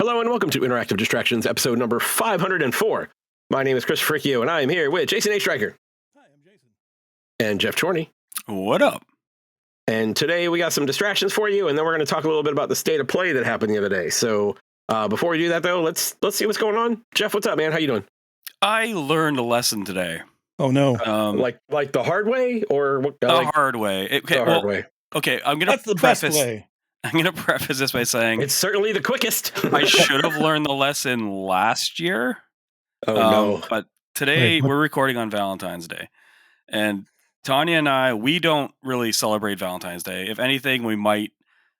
Hello and welcome to Interactive Distractions, episode number 504. My name is Chris Fricchio, and I am here with Jason A. Stryker. Hi, I'm Jason. And Geoff Chorney. What up? And today we got some distractions for you, and then we're going to talk a little bit about the state of play that happened the other day. So before we do that, though, let's see what's going on. Geoff, what's up, man? How you doing? I learned a lesson today. Oh no! Like the hard way, or what? The hard way. Hard way. Okay, That's the best way. I'm gonna preface this by saying it's certainly the quickest. I should have learned the lesson last year. Oh no! But today we're recording on Valentine's Day, and Tanya and I, we don't really celebrate Valentine's Day. If anything, we might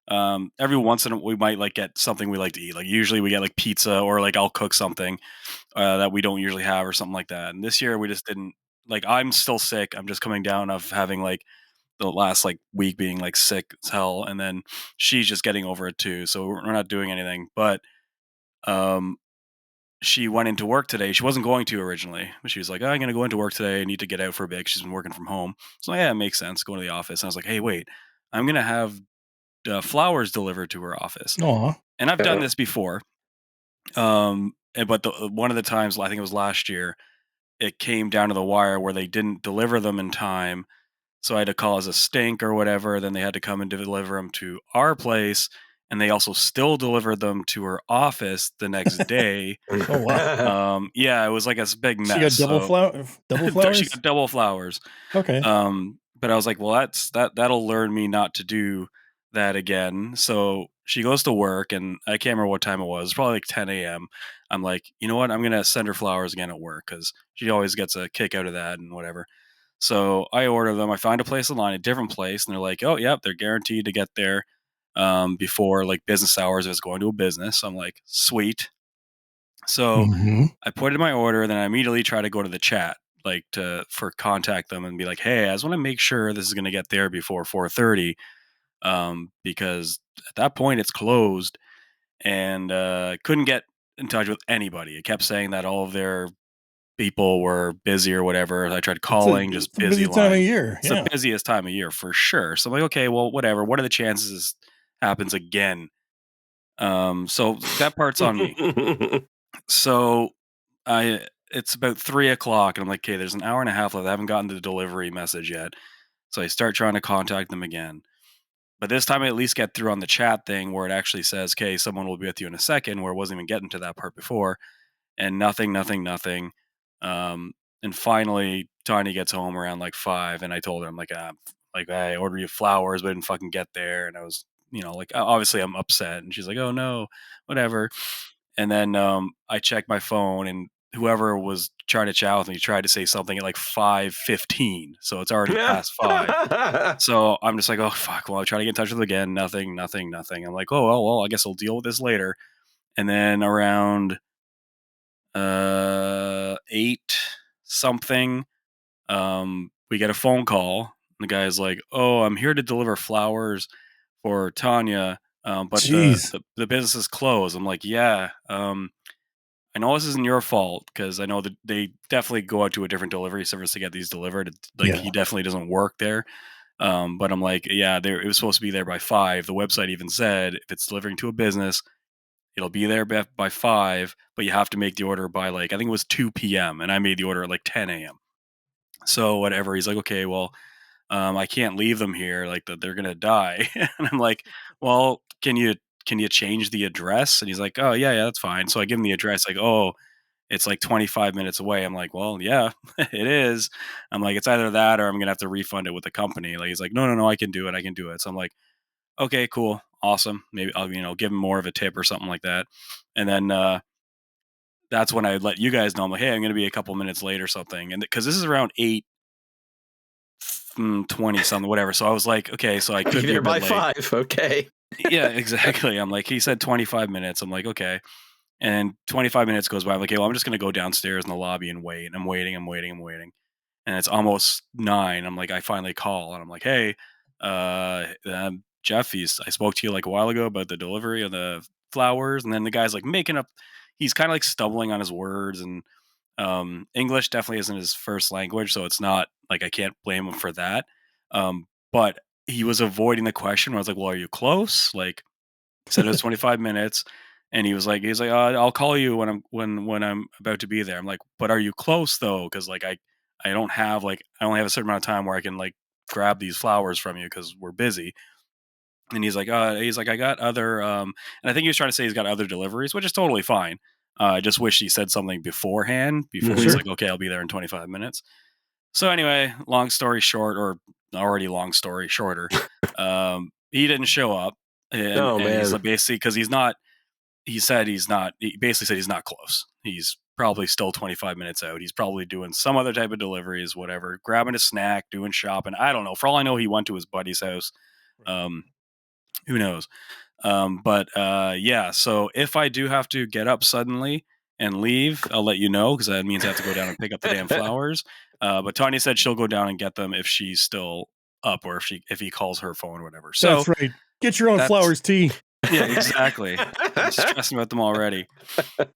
every once in a while we might like get something we like to eat. Like usually we get like pizza, or like I'll cook something that we don't usually have or something like that. And this year we just didn't. Like I'm still sick. I'm just coming down of having like the last like week being like sick as hell, and then she's just getting over it too. So we're not doing anything. But she went into work today. She wasn't going to originally, but she was like, "Oh, I'm going to go into work today. I need to get out for a bit." She's been working from home. So yeah, it makes sense going to the office. And I was like, "Hey, wait, I'm going to have flowers delivered to her office." Aw. And I've done this before. But one of the times, I think it was last year, it came down to the wire where they didn't deliver them in time. So I had to call as a stink or whatever. Then they had to come and deliver them to our place. And they also still delivered them to her office the next day. Oh wow! Yeah, it was like a big mess. She got double flowers. She got double flowers. Okay. But I was like, well, that'll learn me not to do that again. So she goes to work, and I can't remember what time it was. It was probably like 10 a.m. I'm like, you know what? I'm gonna send her flowers again at work because she always gets a kick out of that and whatever. So I order them. I find a place online, a different place, and they're like, "Oh, yep, they're guaranteed to get there before like business hours if it's going to a business." So I'm like, "Sweet." So I put in my order, then I immediately try to go to the chat, like for contact them and be like, "Hey, I just want to make sure this is going to get there before 4:30, because at that point it's closed." And couldn't get in touch with anybody. It kept saying that all of their people were busy or whatever. I tried calling, just busy time of year. It's the busiest time of year for sure. So I'm like, okay, well, whatever. What are the chances this happens again? So that part's on me. So it's about 3:00, and I'm like, okay, there's an hour and a half left. I haven't gotten the delivery message yet. So I start trying to contact them again. But this time I at least get through on the chat thing where it actually says, okay, someone will be with you in a second, where it wasn't even getting to that part before. And nothing. And finally, Tiny gets home around like 5, and I told her, I'm like, I ordered you flowers, but I didn't fucking get there. And I was, like, obviously I'm upset. And she's like, oh no, whatever. And then I checked my phone, and whoever was trying to chat with me tried to say something at like 5:15. So it's already past 5. So I'm just like, oh fuck. Well, I try to get in touch with them again. Nothing. I'm like, oh well, I guess I'll deal with this later. And then around 8 something, we get a phone call. The guy's like, "Oh, I'm here to deliver flowers for Tanya, but the business is closed." I'm like, "Yeah, I know this isn't your fault because I know that they definitely go out to a different delivery service to get these delivered. He definitely doesn't work there." But I'm like, "Yeah, it was supposed to be there by 5. The website even said if it's delivering to a business, it'll be there by 5, but you have to make the order by like, I think it was 2 p.m. and I made the order at like 10 a.m. So whatever. He's like, okay, well, I can't leave them here. Like they're going to die. And I'm like, well, can you change the address? And he's like, oh yeah, that's fine. So I give him the address, like, oh, it's like 25 minutes away. I'm like, well, yeah, it is. I'm like, it's either that or I'm going to have to refund it with the company. Like, he's like, no, I can do it. So I'm like, okay, cool. Awesome. Maybe I'll, give him more of a tip or something like that. And then, that's when I let you guys know. I'm like, hey, I'm going to be a couple minutes late or something. And because this is around 8:20 something, whatever. So I was like, okay, so I could be there by late. 5. Okay. Yeah, exactly. I'm like, he said 25 minutes. I'm like, okay. And 25 minutes goes by. I'm like, okay, well, I'm just going to go downstairs in the lobby and wait. And I'm waiting. And it's almost 9. I'm like, I finally call and I'm like, hey, Geoff, I spoke to you like a while ago about the delivery of the flowers. And then the guy's like making up, he's kind of like stumbling on his words, and English definitely isn't his first language. So it's not like I can't blame him for that. But he was avoiding the question where I was like, well, are you close? Like, said it was 25 minutes. And he was like, I'll call you when I'm about to be there. I'm like, but are you close though? Because like I don't have I only have a certain amount of time where I can like grab these flowers from you because we're busy. And he's like, I got other, and I think he was trying to say he's got other deliveries, which is totally fine. I just wish he said something beforehand before he's Sure. like, okay, I'll be there in 25 minutes. So anyway, long story short, or already long story shorter, he didn't show up, and he's man. like, basically because he's not. He basically said he's not close. He's probably still 25 minutes out. He's probably doing some other type of deliveries, whatever, grabbing a snack, doing shopping. I don't know. For all I know, he went to his buddy's house. Who knows? Yeah. So if I do have to get up suddenly and leave, I'll let you know because that means I have to go down and pick up the damn flowers. But Tanya said she'll go down and get them if she's still up or if he calls her phone or whatever. So that's right. Get your own flowers, T. Yeah, exactly. I'm stressing about them already.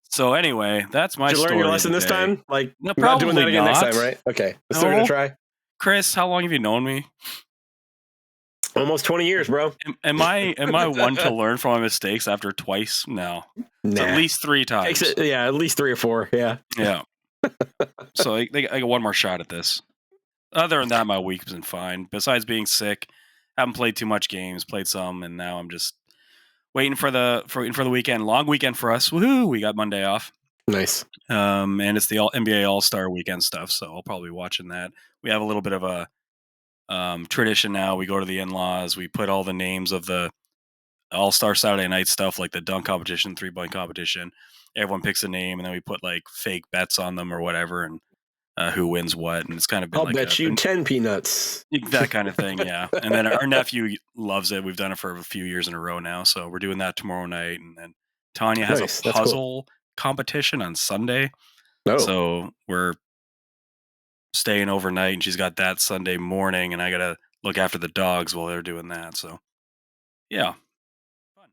So anyway, that's my Did you story. learn your lesson this time? Like, no, not doing that again not. next time, right? Okay, let's still gonna try. Chris, how long have you known me? Almost 20 years, bro. Am I one to learn from my mistakes after twice? No. It's at least 3 times. At least 3 or 4. Yeah. Yeah. So I got one more shot at this. Other than that, my week's been fine. Besides being sick, haven't played too much games, played some, and now I'm just waiting for the weekend. Long weekend for us. Woohoo! We got Monday off. Nice. And it's the NBA All-Star weekend stuff, so I'll probably be watching that. We have a little bit of a tradition now. We go to the in-laws. We put all the names of the All-Star Saturday night stuff, like the dunk competition, 3-point competition. Everyone picks a name, and then we put like fake bets on them or whatever, and who wins what. And it's kind of been I'll bet you 10 peanuts. That kind of thing, yeah. And then our nephew loves it. We've done it for a few years in a row now, so we're doing that tomorrow night. And then Tanya has a puzzle competition on Sunday. Oh. So we're staying overnight, and she's got that Sunday morning, and I gotta look after the dogs while they're doing that. So yeah, fun.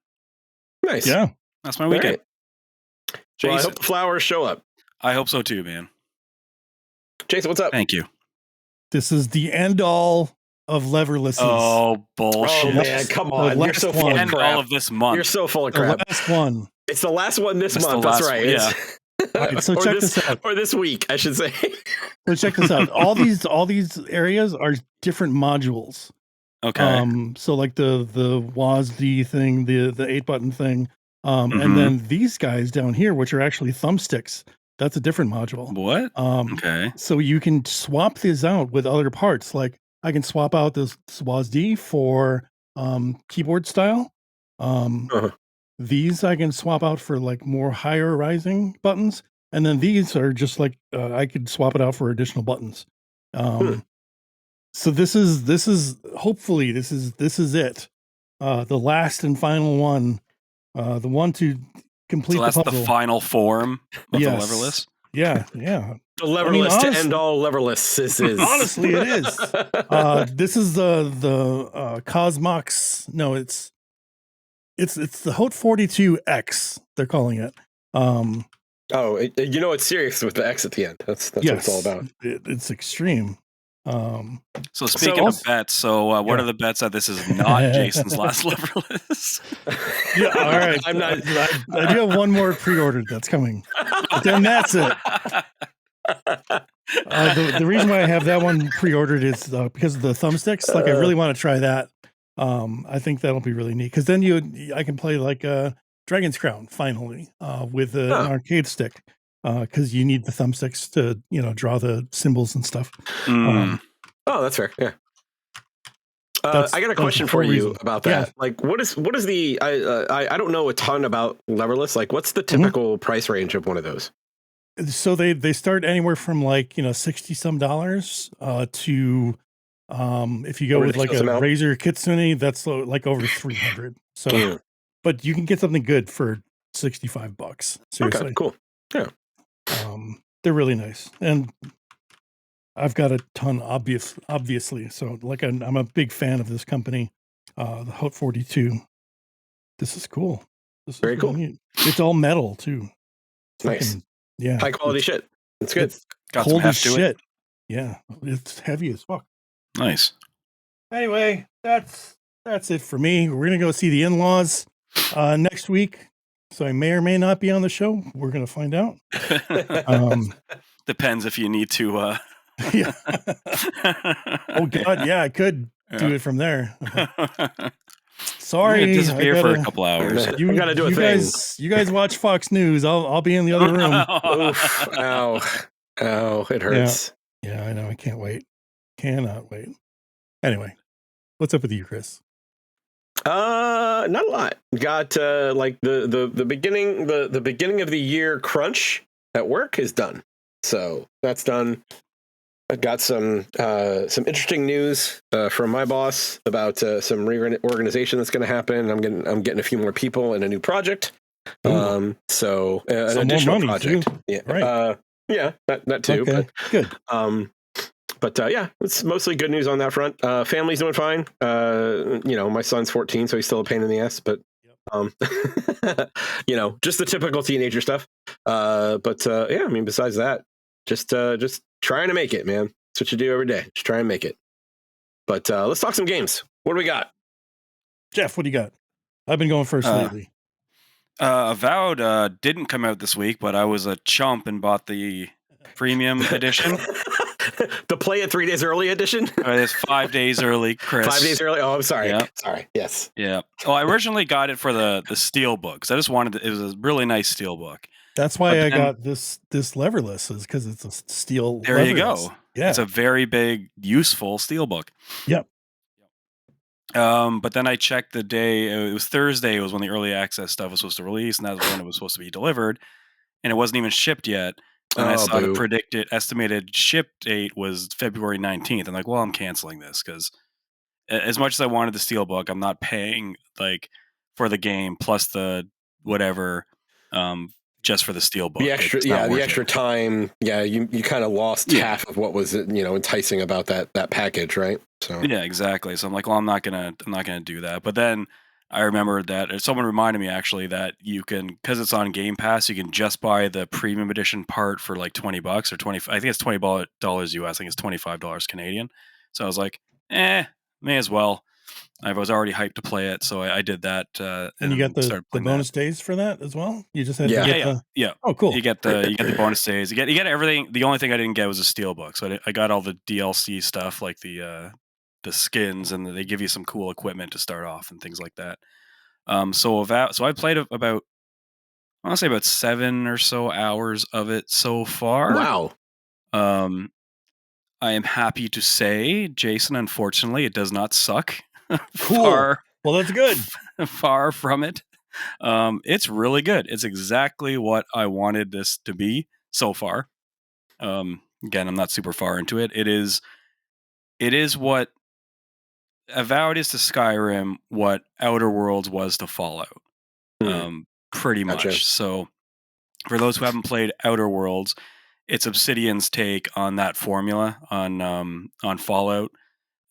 Nice. Yeah, that's my weekend. Right. Well, I hope the flowers show up. I hope so too, man. Jason, what's up? Thank you. This is the end all of leverlesses. Oh bullshit! Oh man, come on! You're so full of crap. All of this month. You're so full of crap. The last one. It's the last one this month. That's right. Yeah. Right, so check this out. Or this week, I should say. So check this out. All these areas are different modules. Okay. So like the WASD thing, the 8-button thing, and then these guys down here, which are actually thumbsticks. That's a different module. What? Okay. So you can swap these out with other parts. Like I can swap out this WASD for keyboard style. These I can swap out for like more higher rising buttons, and then these are just like I could swap it out for additional buttons. So this is hopefully this is it, the last and final one, the one to complete the puzzle. The final form of the leverless. Yeah. The leverless to end all leverless. Honestly, it is. This is the Cosmox. No, it's the Hot 42X. They're calling it. It's serious with the X at the end. That's what it's all about. It's extreme. So speaking of bets, what are the bets that this is not Jason's last leverless? Yeah, all right. I'm not. I do have one more pre-ordered that's coming. But then that's it. The reason why I have that one pre-ordered is because of the thumbsticks. Like I really want to try that. I think that'll be really neat because then I can play like Dragon's Crown finally with an arcade stick. Because you need the thumbsticks to, draw the symbols and stuff. That's fair. Yeah. I got a question for you about that. Yeah. Like, what is the? I don't know a ton about leverless. Like, what's the typical price range of one of those? So they start anywhere from like $60-some to if you go with like a Razor Kitsune, that's like over 300. So, but you can get something good for $65. Seriously, okay, cool. Yeah. They're really nice, and I've got a ton, obviously. So, like, I'm a big fan of this company, the Hot 42. This is cool. This is very cool. Neat. It's all metal too. Nice. Yeah. High quality shit. It's good. Got cold as shit. Yeah. It's heavy as fuck. Nice. Anyway, that's it for me. We're gonna go see the in-laws next week. so I may or may not be on the show. We're going to find out. Depends if you need to. Yeah. Oh God, yeah, I could do it from there. Sorry, disappear for a couple hours. You got to do a thing. You guys watch Fox News. I'll be in the other room. Oof! Ow! It hurts. Yeah, I know. I can't wait. Cannot wait. Anyway, what's up with you, Chris? Not a lot. Got like the beginning of the year crunch at work is done. So that's done. I got some interesting news from my boss about some reorganization that's going to happen. I'm getting a few more people in a new project. So an additional project. Too. Yeah. Right. Yeah. That too. Okay. Good. But yeah, it's mostly good news on that front. Family's doing fine. My son's 14, so he's still a pain in the ass, but just the typical teenager stuff. But yeah, I mean, besides that, just trying to make it, man. That's what you do every day. Just try and make it. But let's talk some games. What do we got? Jeff, what do you got? I've been going first lately. Avowed didn't come out this week, but I was a chump and bought the premium edition. The play it 3 days early edition? It's 5 days early, Chris. 5 days early? Oh, I'm sorry. Yep. Sorry. Yes. Yeah. Oh, I originally got it for the steel book because I just wanted it was a really nice steel book. That's why I got this leverless, is because it's a steel. There leverless. You go. Yeah. It's a very big, useful steel book. Yep. But then I checked the day. It was Thursday. It was when the early access stuff was supposed to release, and that was when it was supposed to be delivered, and it wasn't even shipped yet. And I saw the estimated ship date was February 19th. I'm like, well, I'm canceling this because as much as I wanted the steelbook, I'm not paying like for the game plus the whatever just for the steelbook. The extra time. Yeah, you kind of lost half of what was enticing about that package, right? So yeah, exactly. So I'm like, well, I'm not gonna do that. But then I remembered that someone reminded me actually that you can, because it's on Game Pass, you can just buy the premium edition part for like $20 or 20. I think it's $20 US. I think it's $25 Canadian. So I was like, may as well. I was already hyped to play it, so I did that. And you got the bonus days for that as well. You just had to get yeah. Oh, cool. You get the bonus days. You get everything. The only thing I didn't get was a steelbook. So I got all the DLC stuff like the skins, and they give you some cool equipment to start off and things like that. So I played about, I want to say about 7 or so hours of it so far. Wow. I am happy to say, Jason, unfortunately, it does not suck. Cool. Well, that's good. Far from it. It's really good. It's exactly what I wanted this to be so far. Again, I'm not super far into it. It is what Avowed is to Skyrim what Outer Worlds was to Fallout. Pretty much. So for those who haven't played Outer Worlds, it's Obsidian's take on that formula on Fallout.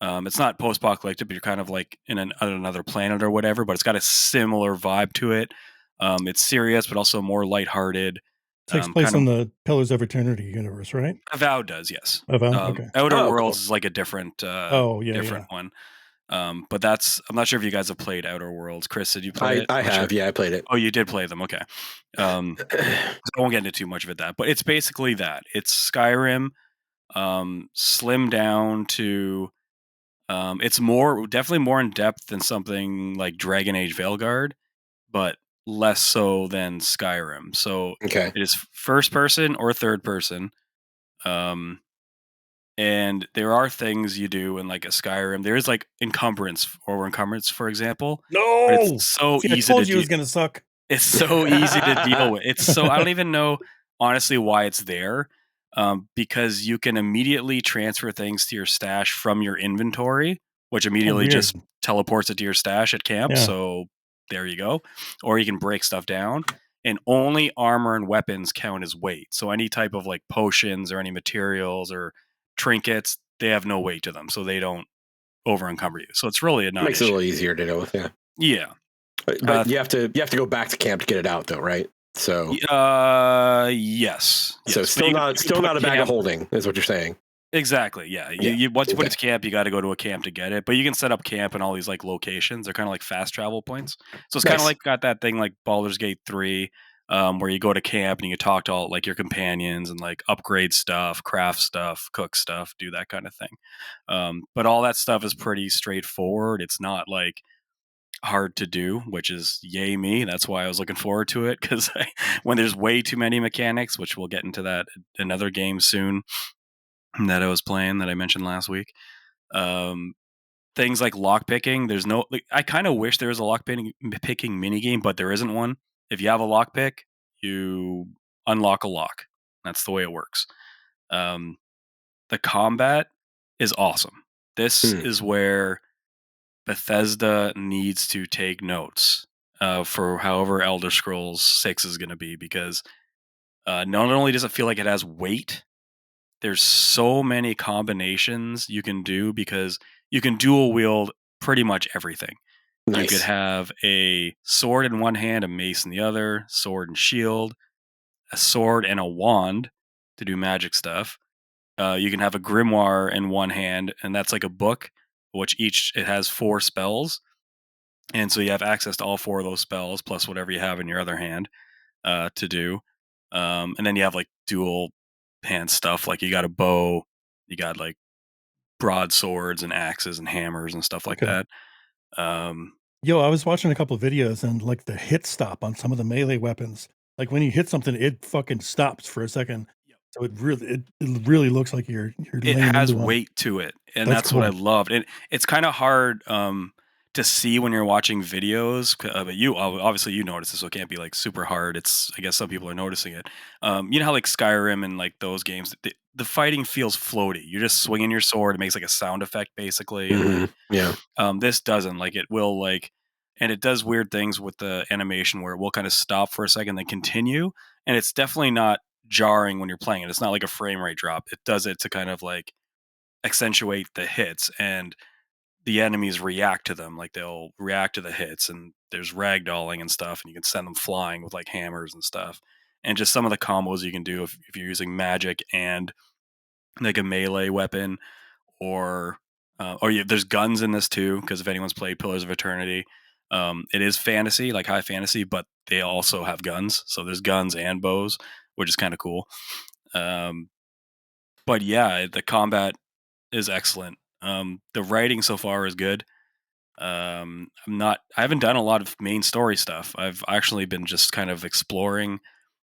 It's not post-apocalyptic, but you're kind of like in another planet or whatever, but it's got a similar vibe to it. It's serious, but also more lighthearted. Takes place in the Pillars of Eternity universe, right? Avowed does, yes. Avowed, okay. Outer Worlds is like a different one. But I'm not sure if you guys have played Outer Worlds. Chris, did you play it? I have. Yeah, I played it. Oh, you did play them. Okay. I won't get into too much of it but it's basically that. It's Skyrim slimmed down to it's definitely more in depth than something like Dragon Age Veilguard, but less so than Skyrim. So it is first person or third person. And there are things you do in like a Skyrim. There is like encumbrance, for example. No, but it's so easy. I told you it was gonna suck. It's so easy to deal with. It's so I don't even know honestly why it's there. Because you can immediately transfer things to your stash from your inventory, which immediately just teleports it to your stash at camp. Yeah. So there you go. Or you can break stuff down, and only armor and weapons count as weight. So any type of like potions or any materials or trinkets, they have no weight to them, so they don't over encumber you. So it's really makes it a little easier to deal with. Yeah. Yeah. But you have to go back to camp to get it out, though, right? So yes. So still not a bag of holding is what you're saying. Exactly. Yeah. You once you put it to camp, you got to go to a camp to get it. But you can set up camp in all these like locations. They're kind of like fast travel points. So it's kind of Nice. like got that thing like Baldur's Gate 3, where you go to camp and you talk to all like your companions and like upgrade stuff, craft stuff, cook stuff, do that kind of thing. But all that stuff is pretty straightforward. It's not like hard to do, which is yay me. That's why I was looking forward to it, because when there's way too many mechanics, which we'll get into that another game soon that I was playing that I mentioned last week. Um, Things like lock picking. There's no. Like, I kind of wish there was a lock picking mini game, but there isn't one. If you have a lock pick, you unlock a lock. That's the way it works. Um, the combat is awesome. This is where Bethesda needs to take notes for however Elder Scrolls 6 is going to be, because not only does it feel like it has weight, there's so many combinations you can do, because you can dual wield pretty much everything. You could Nice. have a sword in one hand, a mace in the other, sword and shield, a sword and a wand to do magic stuff. You can have a grimoire in one hand, and that's like a book, which it has 4 spells. And so you have access to all 4 of those spells, plus whatever you have in your other hand to do. And then you have like dual hand stuff, like you got a bow, you got like broadswords and axes and hammers and stuff like that. Yo, I was watching a couple of videos, and like the hit stop on some of the melee weapons, like when you hit something, it fucking stops for a second. So it really looks like you're It laying has into them. weight to it, and That's that's what I cool. loved. It's kind of hard to see when you're watching videos, but you obviously you notice this, so it can't be like super hard. It's, I guess some people are noticing it. You know how like Skyrim and like those games, the fighting feels floaty. You're just swinging your sword; it makes like a sound effect basically, and like Yeah. this doesn't. Like it will like, and it does weird things with the animation where it will kind of stop for a second, then continue, and it's definitely not jarring when you're playing it. It's not like a frame rate drop. It does it to kind of like accentuate the hits, and the enemies react to them. Like they'll react to the hits, and there's ragdolling and stuff, and you can send them flying with like hammers and stuff. And just some of the combos you can do if you're using magic and like a melee weapon, or there's guns in this too, because if anyone's played Pillars of Eternity, it is fantasy, like high fantasy, but they also have guns. So there's guns and bows, which is kind of cool. But yeah, the combat is excellent. The writing so far is good. I haven't done a lot of main story stuff. I've actually been just kind of exploring,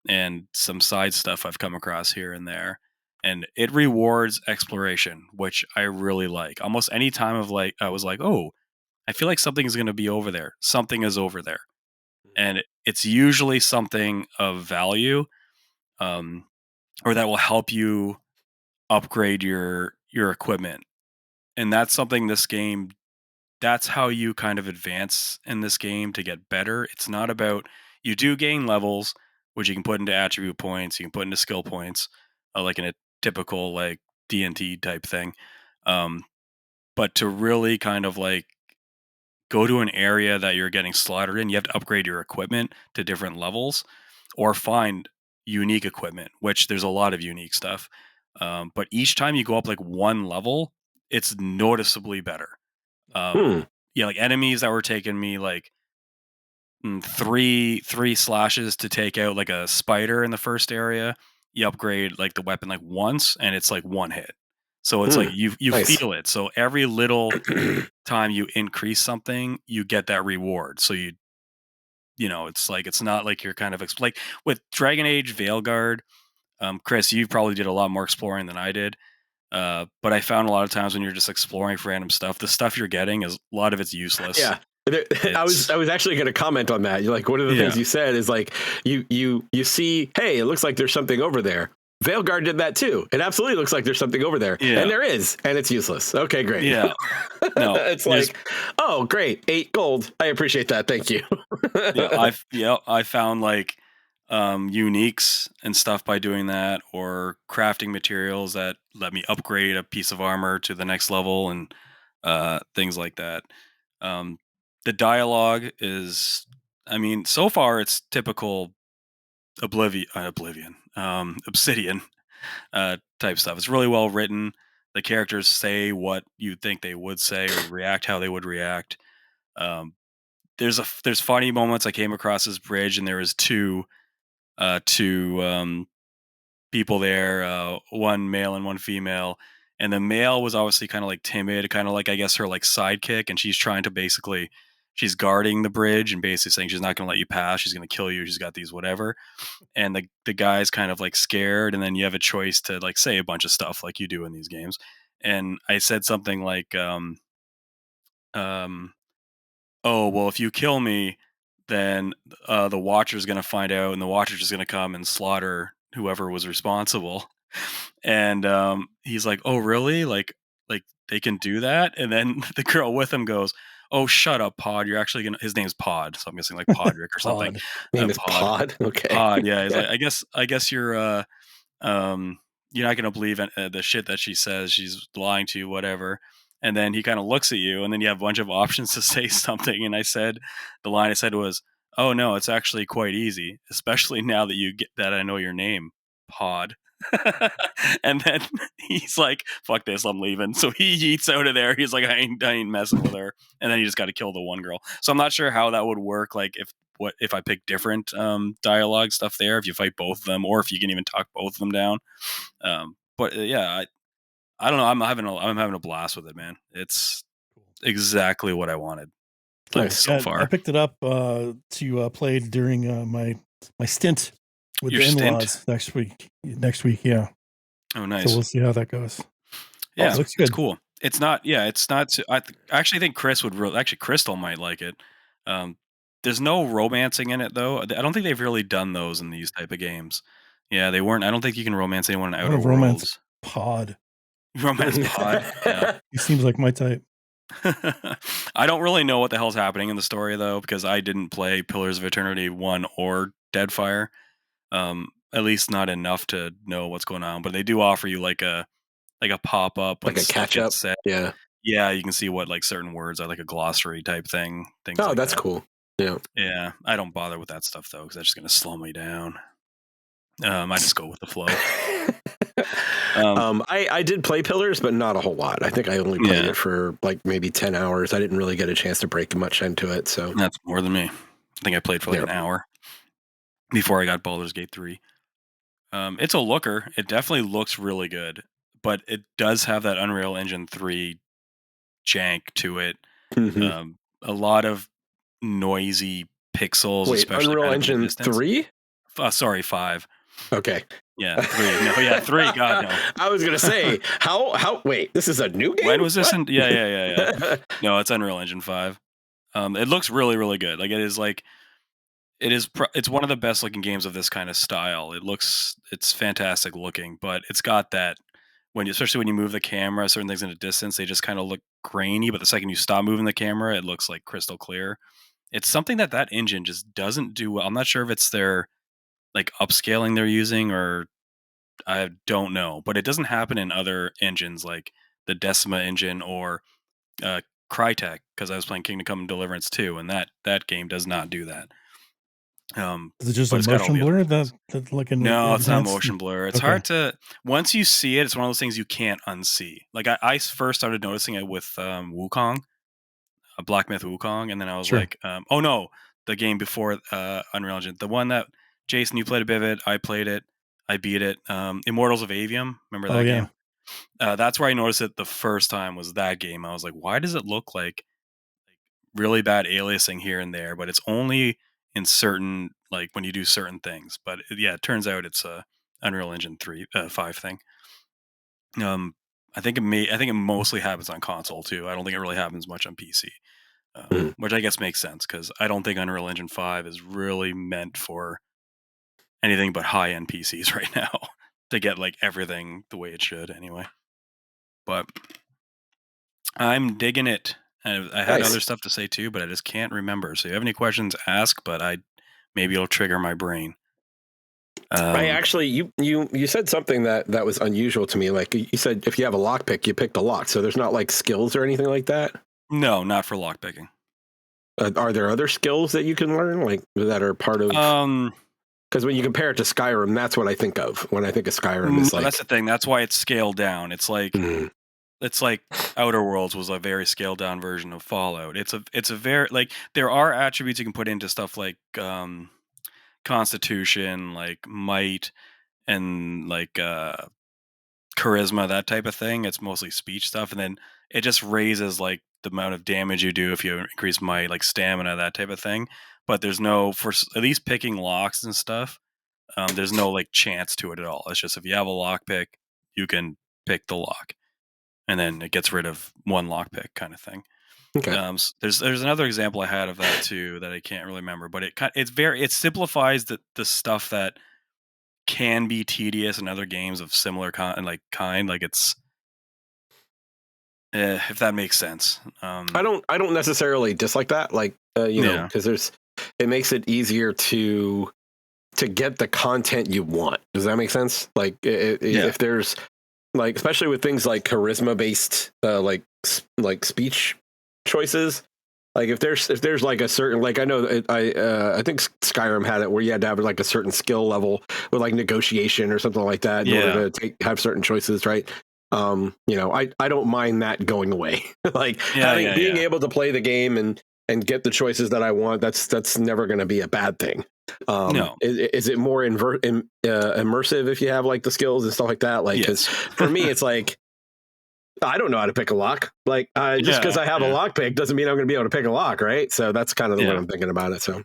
and some side stuff I've come across here and there. And it rewards exploration, which I really like. Almost any time I was like, oh, I feel like something is going to be over there. Something is over there. And it's usually something of value, um, or that will help you upgrade your equipment. And that's something this game, that's how you kind of advance in this game to get better. It's not about, you do gain levels, which you can put into attribute points, you can put into skill points, like in a typical like D&T type thing. But to really kind of like go to an area that you're getting slaughtered in, you have to upgrade your equipment to different levels, or find unique equipment, which there's a lot of unique stuff. But each time you go up like one level, it's noticeably better. Yeah, like enemies that were taking me like three slashes to take out like a spider in the first area, you upgrade like the weapon like once, and it's like one hit. So it's like you Nice. feel it. So every little time you increase something, you get that reward. So you know, it's like, it's not like you're kind of like with Dragon Age Veilguard. Chris, you probably did a lot more exploring than I did. But I found a lot of times when you're just exploring for random stuff, the stuff you're getting is, a lot of it's useless. Yeah. I was actually going to comment on that. You're like, one of the things you said is like, you see, hey, it looks like there's something over there. Veilguard did that too. It absolutely looks like there's something over there, and there is, and it's useless. Okay, great. Yeah, no, it's like, oh, great, 8 gold. I appreciate that. Thank you. I found like uniques and stuff by doing that, or crafting materials that let me upgrade a piece of armor to the next level, and things like that. The dialogue is, I mean, so far it's typical Obsidian type stuff. It's really well written. the characters say what you think they would say or react how they would react. There's funny moments. I came across this bridge and there was two people there, one male and one female. And the male was obviously kind of like timid, kind of like, I guess, her like sidekick. And she's trying to she's guarding the bridge and basically saying she's not going to let you pass. She's going to kill you. She's got these whatever. And the guy's kind of like scared. And then you have a choice to like say a bunch of stuff like you do in these games. And I said something like, oh, well, if you kill me, then the Watcher's going to find out, and the Watcher's just going to come and slaughter whoever was responsible. And he's like, oh, really? Like they can do that? And then the girl with him goes, oh, shut up, Pod. You're actually gonna. His name's Pod, so I'm guessing like Podrick or something. Pod. Name is Pod. Okay. Pod. Yeah. He's like, I guess you're not gonna believe the shit that she says. She's lying to you, whatever. And then he kind of looks at you, and then you have a bunch of options to say something. And the line I said was, "Oh no, it's actually quite easy, especially now that you get that I know your name, Pod." And then he's like, "Fuck this, I'm leaving." So he eats out of there. He's like, I ain't messing with her. And then you just got to kill the one girl. So I'm not sure how that would work. Like if I pick different dialogue stuff there, if you fight both of them, or if you can even talk both of them down. But yeah, I don't know. I'm having a blast with it, man. It's exactly what I wanted. Nice. So far. I picked it up to play during my stint with Your the stint? in-laws next week. Yeah. Oh, nice. So we'll see how that goes. Yeah, it looks good. It's cool. It's not. Yeah, it's not. I actually think Chris would really. Actually, Crystal might like it. There's no romancing in it though. I don't think they've really done those in these type of games. Yeah, they weren't. I don't think you can romance anyone in Outer Worlds. Pod. Romance Pod. Yeah. He seems like my type. I don't really know what the hell's happening in the story though, because I didn't play Pillars of Eternity 1 or Deadfire. At least not enough to know what's going on. But they do offer you like a pop up, like a catch up. Yeah. Yeah, you can see what like certain words are, like a glossary type thing. Oh, like that's that. cool. Yeah. Yeah, I don't bother with that stuff though, because that's just gonna slow me down. I just go with the flow. I did play Pillars, but not a whole lot. I think I only played it for like maybe 10 hours. I didn't really get a chance to break much into it. So that's more than me. I think I played for like an hour before I got Baldur's Gate 3. It's a looker. It definitely looks really good, but it does have that Unreal Engine 3 jank to it. Mm-hmm. A lot of noisy pixels. Wait, especially Unreal Engine 3? Sorry, 5. Okay. Yeah, 3. No, yeah, 3. God, no. I was gonna say how. Wait, this is a new game. When was this? Yeah. No, it's Unreal Engine 5. It looks really, really good. Like it's one of the best looking games of this kind of style. It's fantastic looking, but it's got that especially when you move the camera, certain things in a distance, they just kind of look grainy. But the second you stop moving the camera, it looks like crystal clear. It's something that engine just doesn't do well. I'm not sure if it's their like upscaling they're using, or I don't know, but it doesn't happen in other engines like the Decima engine or Crytek, because I was playing Kingdom Come Deliverance 2, and that game does not do that. Is it just a motion blur? That's like no, it's not motion blur. It's hard to, once you see it, it's one of those things you can't unsee. Like I first started noticing it with Wukong, Black Myth Wukong, and then I was like, oh no, the game before Unreal Engine, the one that Jason, you played a bit of it, I played it, I beat it. Immortals of Avium, remember that game? That's where I noticed it the first time, was that game. I was like, why does it look like really bad aliasing here and there? But it's only in certain, like when you do certain things. But yeah, it turns out it's a Unreal Engine 5 thing. I think it mostly happens on console too. I don't think it really happens much on PC, which I guess makes sense, because I don't think Unreal Engine 5 is really meant for anything but high-end PCs right now to get like everything the way it should anyway. But I'm digging it. And I had other stuff to say too, but I just can't remember. So if you have any questions, ask, but maybe it'll trigger my brain. I actually, you said something that was unusual to me. Like you said, if you have a lockpick, you pick the lock. So there's not like skills or anything like that? No, not for lockpicking. Are there other skills that you can learn, like that are part of? Because when you compare it to Skyrim, that's what I think of when I think of Skyrim. Is like, that's the thing. That's why it's scaled down. It's like it's like Outer Worlds was a very scaled down version of Fallout. It's a very like there are attributes you can put into stuff like Constitution, like might, and like charisma, that type of thing. It's mostly speech stuff, and then it just raises like the amount of damage you do if you increase might, like stamina, that type of thing. But there's no, for at least picking locks and stuff. There's no like chance to it at all. It's just if you have a lock pick, you can pick the lock, and then it gets rid of one lock pick kind of thing. Okay. There's another example I had of that too that I can't really remember, but it simplifies the stuff that can be tedious in other games of similar kind. Like it's if that makes sense. I don't necessarily dislike that, like you know, because it makes it easier to get the content you want. Does that make sense? Like if there's like, especially with things like charisma based like speech choices, like if there's like a certain, like I know I think Skyrim had it where you had to have like a certain skill level with like negotiation or something like that in order to have certain choices, right? You know, I don't mind that going away. Like being able to play the game and get the choices that I want, that's never going to be a bad thing. No. Is it more immersive if you have like the skills and stuff like that? Like, because for me, it's like, I don't know how to pick a lock. Like, just because I have a lock pick doesn't mean I'm going to be able to pick a lock, right? So that's kind of the way I'm thinking about it. So,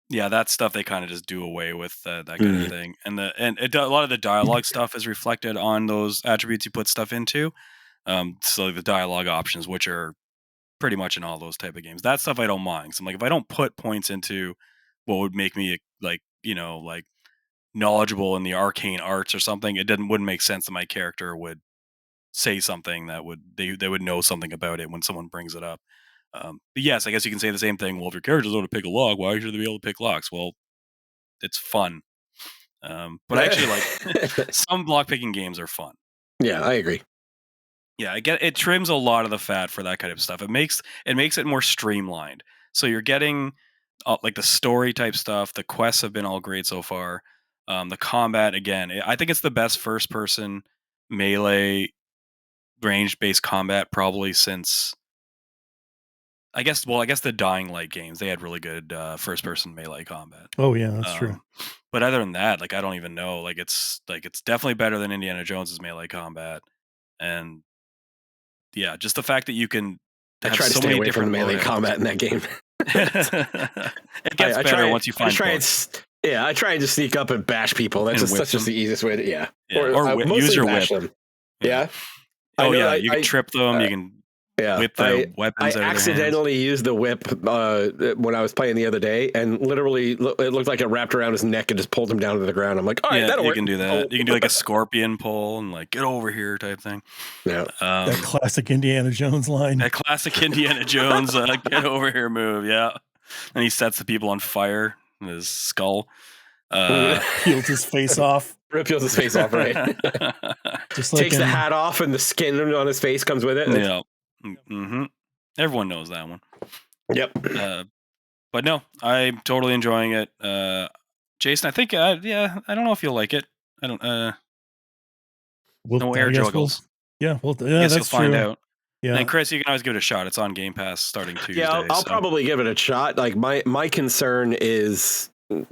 yeah, that stuff they kind of just do away with that kind of thing, and a lot of the dialogue stuff is reflected on those attributes you put stuff into. So the dialogue options, which are pretty much in all those type of games, that stuff I don't mind. So I'm like, if I don't put points into what would make me like, you know, like knowledgeable in the arcane arts or something, wouldn't make sense that my character would say something that they would know something about it when someone brings it up. But yes, I guess you can say the same thing. Well, if your character's able to pick a lock, why should they be able to pick locks? Well, it's fun. But actually, like some block picking games are fun. Yeah, I agree. Yeah, it trims a lot of the fat for that kind of stuff. It makes it more streamlined. So you're getting like the story type stuff. The quests have been all great so far. The combat, again, I think it's the best first person melee range based combat probably since I guess the Dying Light games. They had really good first person melee combat. Oh yeah, that's true. But other than that, like I don't even know. Like it's definitely better than Indiana Jones's melee combat. And yeah, just the fact that you can I try to stay away from the melee combat in that game. It gets better once you find books. I try and just sneak up and bash people. That's just the easiest way to or use your whip. Them. Yeah. Oh yeah, you can trip them. You can whip the weapons. I accidentally used the whip when I was playing the other day, and literally it looked like it wrapped around his neck and just pulled him down to the ground. I'm like, all right, that'll work. You can do that. You can do like a scorpion pull and like get over here type thing. Yeah, that classic Indiana Jones line. That classic Indiana Jones get over here move. Yeah, and he sets the people on fire with his skull. Peels his face off. Peels his face off, right? Just takes the hat off and the skin on his face comes with it. Yeah. Mm-hmm. Everyone knows that one. Yep. But no, I'm totally enjoying it. Jason, I think, I don't know if you'll like it. I don't. No air juggles. That's you'll find out. Yeah. And Chris, you can always give it a shot. It's on Game Pass starting Tuesday. Yeah, I'll probably give it a shot. Like my concern is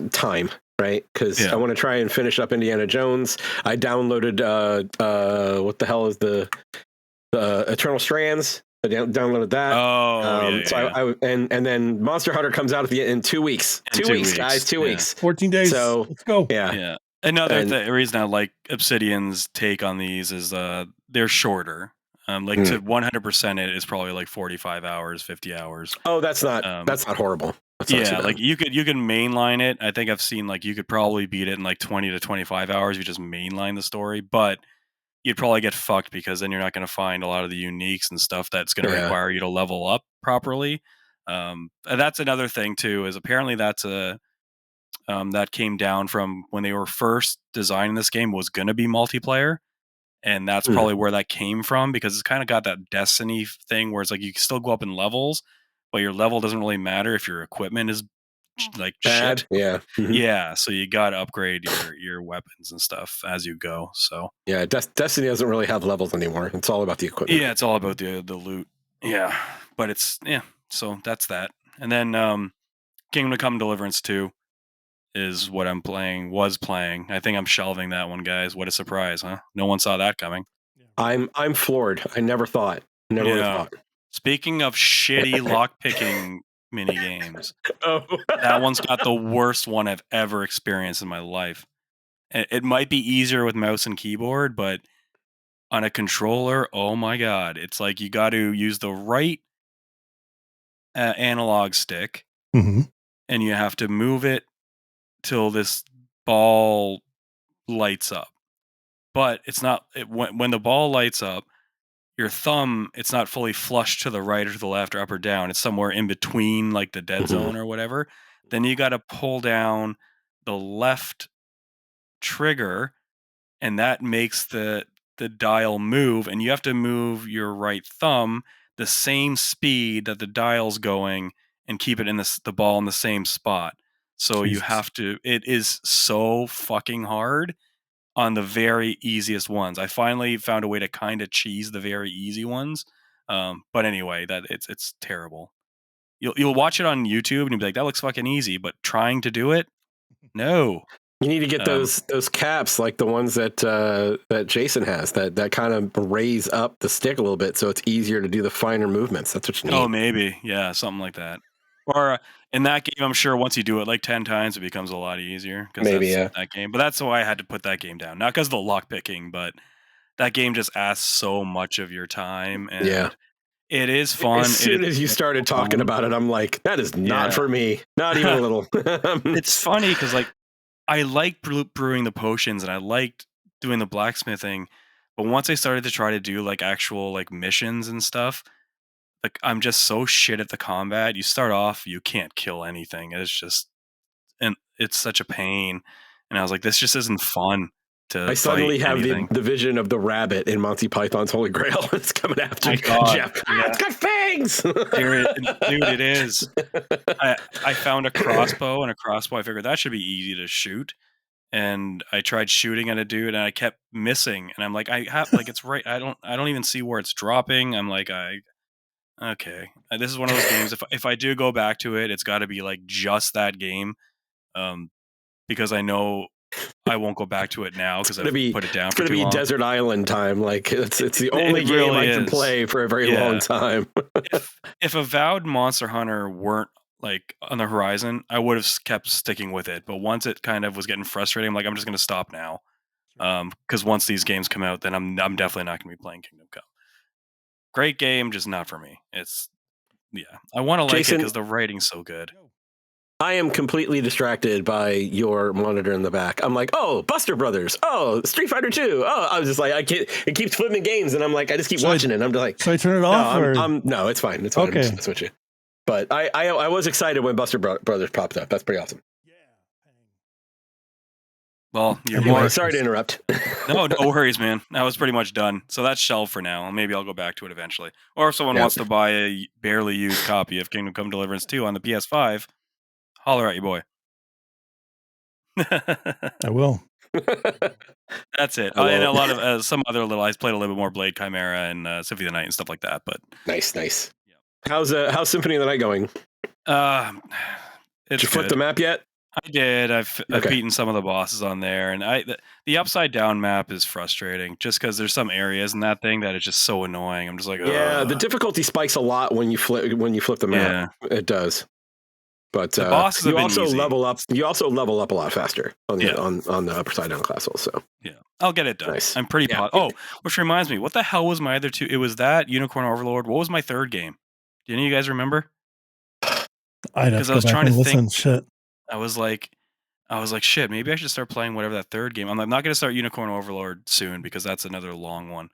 time. Right, because I want to try and finish up Indiana Jones. I downloaded what the hell is the Eternal Strands? I downloaded that. Oh, and then Monster Hunter comes out in 2 weeks. In 2 weeks, guys. 2 weeks. 14 days. So let's go. Yeah. Another reason I like Obsidian's take on these is they're shorter. To 100% it is probably like 45 hours, 50 hours. Oh, that's not horrible. Like you can mainline it. I think I've seen like you could probably beat it in like 20 to 25 hours if you just mainline the story, but you'd probably get fucked because then you're not going to find a lot of the uniques and stuff that's going to require you to level up properly. And that's another thing too, is apparently that's that came down from when they were first designing this game was going to be multiplayer. And that's probably where that came from, because it's kind of got that Destiny thing where it's like you can still go up in levels, but your level doesn't really matter if your equipment is like Bad. shit. Yeah. Mhm. Yeah, so you got to upgrade your weapons and stuff as you go. So Yeah. Destiny doesn't really have levels anymore. It's all about the equipment. yeah, it's all about the loot. Yeah, but it's so that's that. And then Kingdom Come Deliverance 2 is what I'm playing. Was playing. I think I'm shelving that one, guys. What a surprise, huh? No one saw that coming. I'm floored. I never thought. Never would have Yeah. thought. Speaking of shitty lockpicking mini games, Oh. that one's got the worst one I've ever experienced in my life. It might be easier with mouse and keyboard, but on a controller, oh my god, it's like you got to use the right analog stick, Hmm. and you have to move it till this ball lights up. But it's not when the ball lights up, your thumb, it's not fully flush to the right or to the left or up or down. It's somewhere in between, like the dead Mhm. zone or whatever. Then you got to pull down the left trigger, and that makes the dial move, and you have to move your right thumb the same speed that the dial's going and keep it in the ball in the same spot. So you Jesus. have to. It is so fucking hard on the very easiest ones. I finally found a way to kind of cheese the very easy ones. But anyway, that it's terrible. You'll watch it on YouTube and you'll be like, that looks fucking easy, but trying to do it, no. You need to get Um, those caps like the ones that that Jason has that kind of raise up the stick a little bit so it's easier to do the finer movements. That's what you need. Oh, maybe. Yeah, something like that. Or in that game, I'm sure once you do it like 10 times, it becomes a lot easier because Maybe, that's yeah. that game. But that's why I had to put that game down. Not because of the lock picking, but that game just asks so much of your time, Yeah. and it is As fun. soon as you started talking about it, I'm like, that is not Yeah. for me. Not even a little. It's funny because like I like brewing the potions and I liked doing the blacksmithing, but once I started to try to do like actual like missions and stuff, like I'm just so shit at the combat. You start off, you can't kill anything. It's just and it's such a pain. And I was like, this just isn't fun to I suddenly fight have anything. the vision of the rabbit in Monty Python's Holy Grail. It's coming after My God, Geoff. Ah, yeah. it's got fangs. Dude, it is. I found a crossbow, and a crossbow I figured that should be easy to shoot. And I tried shooting at a dude and I kept missing. And I'm like, I have like it's right. I don't even see where it's dropping. I'm like, okay. This is one of those games. If I do go back to it, it's got to be like just that game, because I know I won't go back to it now because I've put it down It's for gonna too be long. Desert Island time. Like it's the only It game really I can is. play for a very Yeah. long time. If Avowed Monster Hunter weren't like on the horizon, I would have kept sticking with it. But once it kind of was getting frustrating, I'm like, I'm just going to stop now. Because once these games come out, then I'm definitely not going to be playing Kingdom Come. Great game, just not for me. It's I want to like it Jason, because the writing's so good. I am completely distracted by your monitor in the back. I'm like, oh, Buster Brothers. Oh, Street Fighter 2. Oh, I was just like, I can't. It keeps flipping games, and I'm like, I just keep watching it. And I'm just like, so I turn it off. No, it's fine. It's fine. Okay. I'm just gonna switch it. But I was excited when Buster Brothers popped up. That's pretty awesome. Well, you're Anyway, more. sorry to interrupt. No worries, man. I was pretty much done. So that's shelved for now. Maybe I'll go back to it eventually. Or if someone wants to buy a barely used copy of Kingdom Come Deliverance 2 on the PS5, holler at you, boy. I will. That's it. And a lot of some other little. I played a little bit more Blade Chimera and Symphony of the Night and stuff like that. But nice. Yeah. How's Symphony of the Night going? Did you flip the map yet? I did. I've beaten some of the bosses on there, and the upside down map is frustrating just because there's some areas in that thing that is just so annoying. I'm just like, yeah, the difficulty spikes a lot when you flip the map. Yeah. It does. But the bosses you also easy. level up. You also level up a lot faster on the on the upside down class also. Yeah, I'll get it done. Nice. I'm pretty. Oh, which reminds me, what the hell was my other two? It was that Unicorn Overlord. What was my third game? Do any of you guys remember? Because I was trying to think. Shit. I was like, shit, maybe I should start playing whatever that third game. I'm not going to start Unicorn Overlord soon because that's another long one.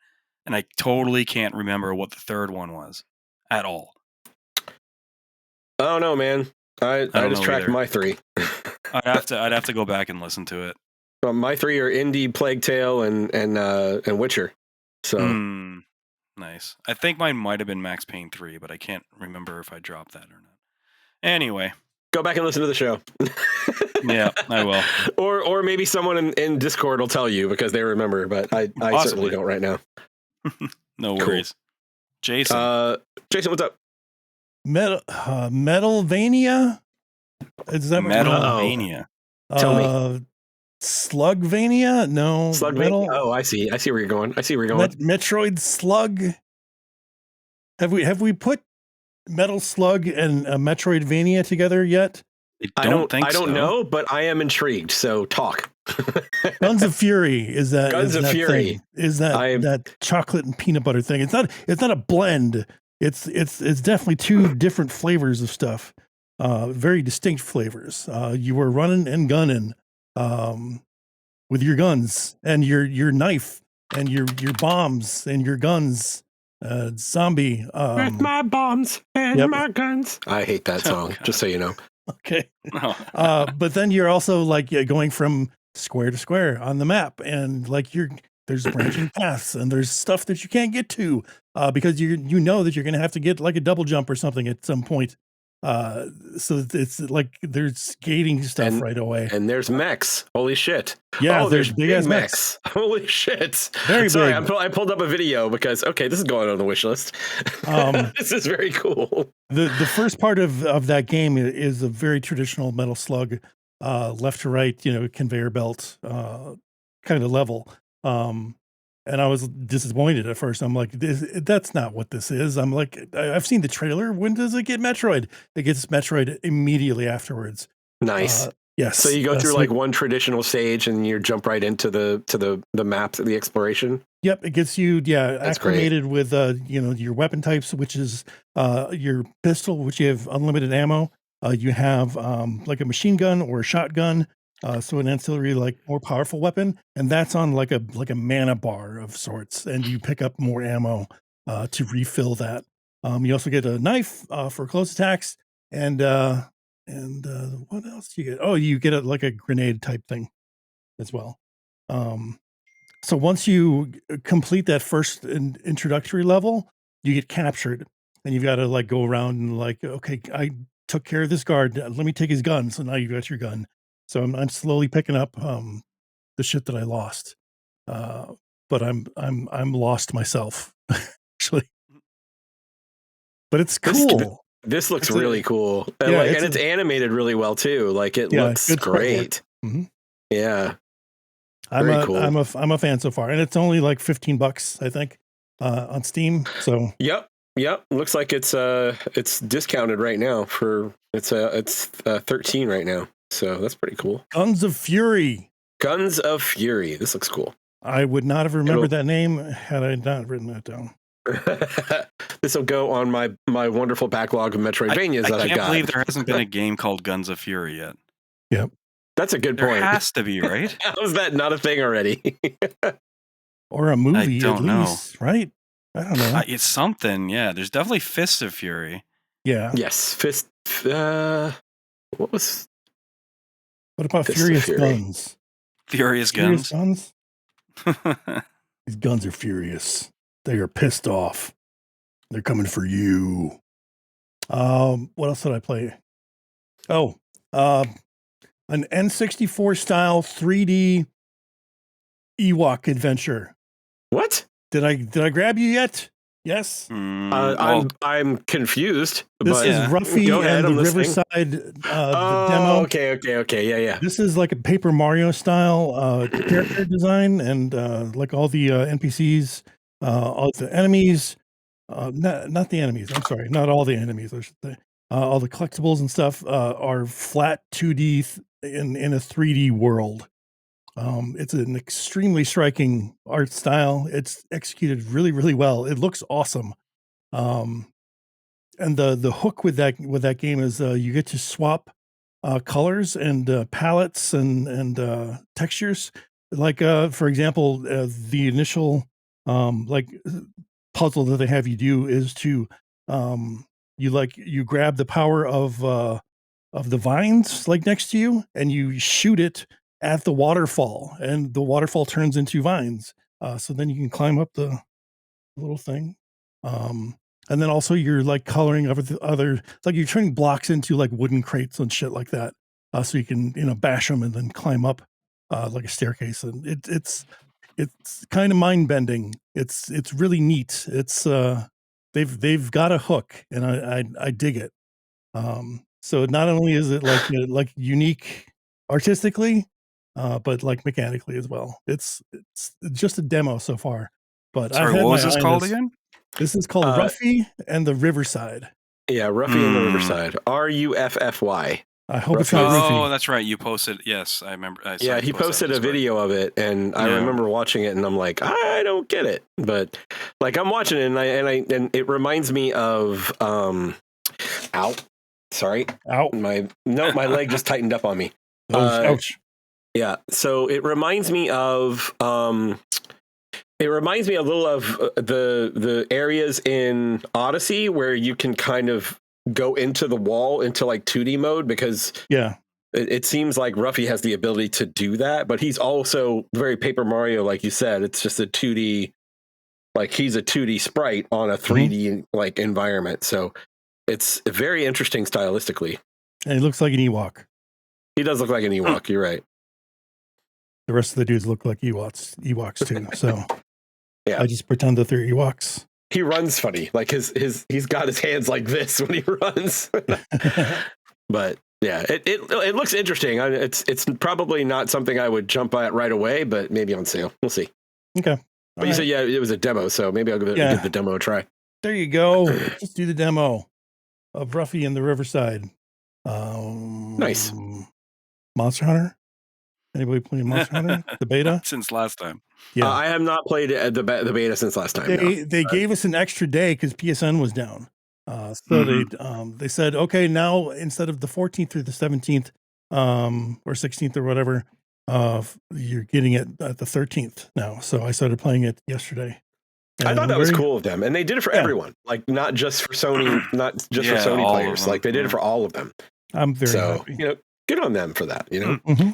And I totally can't remember what the third one was at all. I don't know, man. I just tracked my 3. I'd have to go back and listen to it. Well, my 3 are Indie, Plague Tale, and Witcher. So nice. I think mine might have been Max Payne 3, but I can't remember if I dropped that or not. Anyway, Go back and listen to the show. Yeah, I will. Or maybe someone in Discord will tell you because they remember, but I certainly don't right now. No worries. Jason. Jason, what's up? Metalvania? Is that Metalvania? Tell me. Slugvania? No. Slugvania? Oh, I see where you're going. Metroid Slug. Have we put Metal Slug and Metroidvania together yet? I don't know, but I am intrigued. So talk. Guns of Fury is that Guns of Fury thing. Is that chocolate and peanut butter thing? It's not a blend. It's definitely two different flavors of stuff. Very distinct flavors. You were running and gunning with your guns and your knife and your bombs and your guns. Zombie. With my bombs and my guns. I hate that song, just so you know. Okay. But then you're also like going from square to square on the map, and like there's branching paths and there's stuff that you can't get to because you know that you're going to have to get like a double jump or something at some point. So it's like there's gating stuff right away. And there's mechs. Holy shit. Yeah, there's big ass mechs. Holy shit. Very Sorry, big. I pulled up a video because, okay, this is going on the wish list. This is very cool. The first part of that game is a very traditional Metal Slug, left to right, conveyor belt kind of level. And I was disappointed at first. I'm like, that's not what this is. I'm like, I've seen the trailer. When does it get Metroid? It gets Metroid immediately afterwards. Nice. Yes. So you go through like one traditional stage and you jump right into the maps, the exploration. Yep, it gets you acclimated with your weapon types, which is your pistol, which you have unlimited ammo. You have like a machine gun or a shotgun. So an ancillary, like more powerful weapon, and that's on like a mana bar of sorts, and you pick up more ammo to refill that. You also get a knife for close attacks, and what else do you get? Oh, you get like a grenade type thing as well. So once you complete that first introductory level, you get captured, and you've got to like go around and like, okay, I took care of this guard. Let me take his gun. So now you got your gun. So I'm slowly picking up the shit that I lost, but I'm lost myself actually. But it's cool. This looks really cool, and it's animated really well too. Like it looks great. Mm-hmm. Yeah, cool. I'm a fan so far, and it's only like $15, I think, on Steam. So yep. Looks like it's discounted right now for it's 13 right now. So that's pretty cool. Guns of Fury. This looks cool. I would not have remembered that name had I not written that down. This will go on my wonderful backlog of Metroidvanias that I got. I can't believe there hasn't been a game called Guns of Fury yet. Yep. That's a good point. There has to be, right? How is that not a thing already? Or a movie, at least, right? I don't know. It's something, yeah. There's definitely Fists of Fury. Yeah. Yes. What about Furious Guns? Furious Guns? These guns are furious. They are pissed off. They're coming for you. What else did I play? Oh, an N64 style 3D Ewok adventure. What? Did I grab you yet? Yes. I'm confused. This is Ruffy and the Riverside the demo. Okay. Yeah. This is like a Paper Mario style character design, and like all the NPCs, all the enemies, not the enemies. I'm sorry, not all the enemies. I should say. All the collectibles and stuff are flat 2D in a 3D world. It's an extremely striking art style. It's executed really, really well. It looks awesome. And the hook with that game is you get to swap colors and palettes and textures. Like for example, the initial like puzzle that they have you do is to you grab the power of the vines like next to you, and you shoot it at the waterfall, and the waterfall turns into vines. So then you can climb up the little thing. And then also you're like coloring other, like you're turning blocks into like wooden crates and shit like that. So you can, bash them and then climb up like a staircase. And it's kind of mind bending. It's really neat. It's they've got a hook, and I dig it. So not only is it like unique artistically, but like mechanically as well. It's just a demo so far, but I've Sorry, had what my was this eye on called this. again? This is called Ruffy and the Riverside. Yeah, Ruffy and the Riverside. Ruffy. I hope it's not Ruffy. Oh, that's right. You posted. Yes, I remember. Yeah, he posted a video of it, and I remember watching it, and I'm like, I don't get it, but like I'm watching it, and it reminds me of ow, sorry, my leg just tightened up on me. Ouch. Yeah, so it reminds me of a little of the areas in Odyssey where you can kind of go into the wall into like 2D mode, because it seems like Ruffy has the ability to do that, but he's also very Paper Mario, like you said. It's just a 2D, like he's a 2D sprite on a 3D like environment. So it's very interesting stylistically. And he looks like an Ewok. He does look like an Ewok. You're right. The rest of the dudes look like Ewoks too. So yeah, I just pretend that they're Ewoks. He runs funny, like he's got his hands like this when he runs. But yeah, it looks interesting. It's probably not something I would jump at right away, but maybe on sale. We'll see. Okay. But you said it was a demo, so maybe I'll give the demo a try. There you go. Let's do the demo of Ruffy and the Riverside. Nice. Monster Hunter. Anybody playing Monster Hunter? The beta? Since last time. Yeah, I have not played the beta since last time. They gave us an extra day because PSN was down. So they said, okay, now instead of the 14th through the 17th or 16th or whatever, you're getting it at the 13th now. So I started playing it yesterday. I thought that was cool of them, and they did it for everyone, like not just for Sony, not just for Sony players. Like they did it for all of them. I'm very happy. Good on them for that.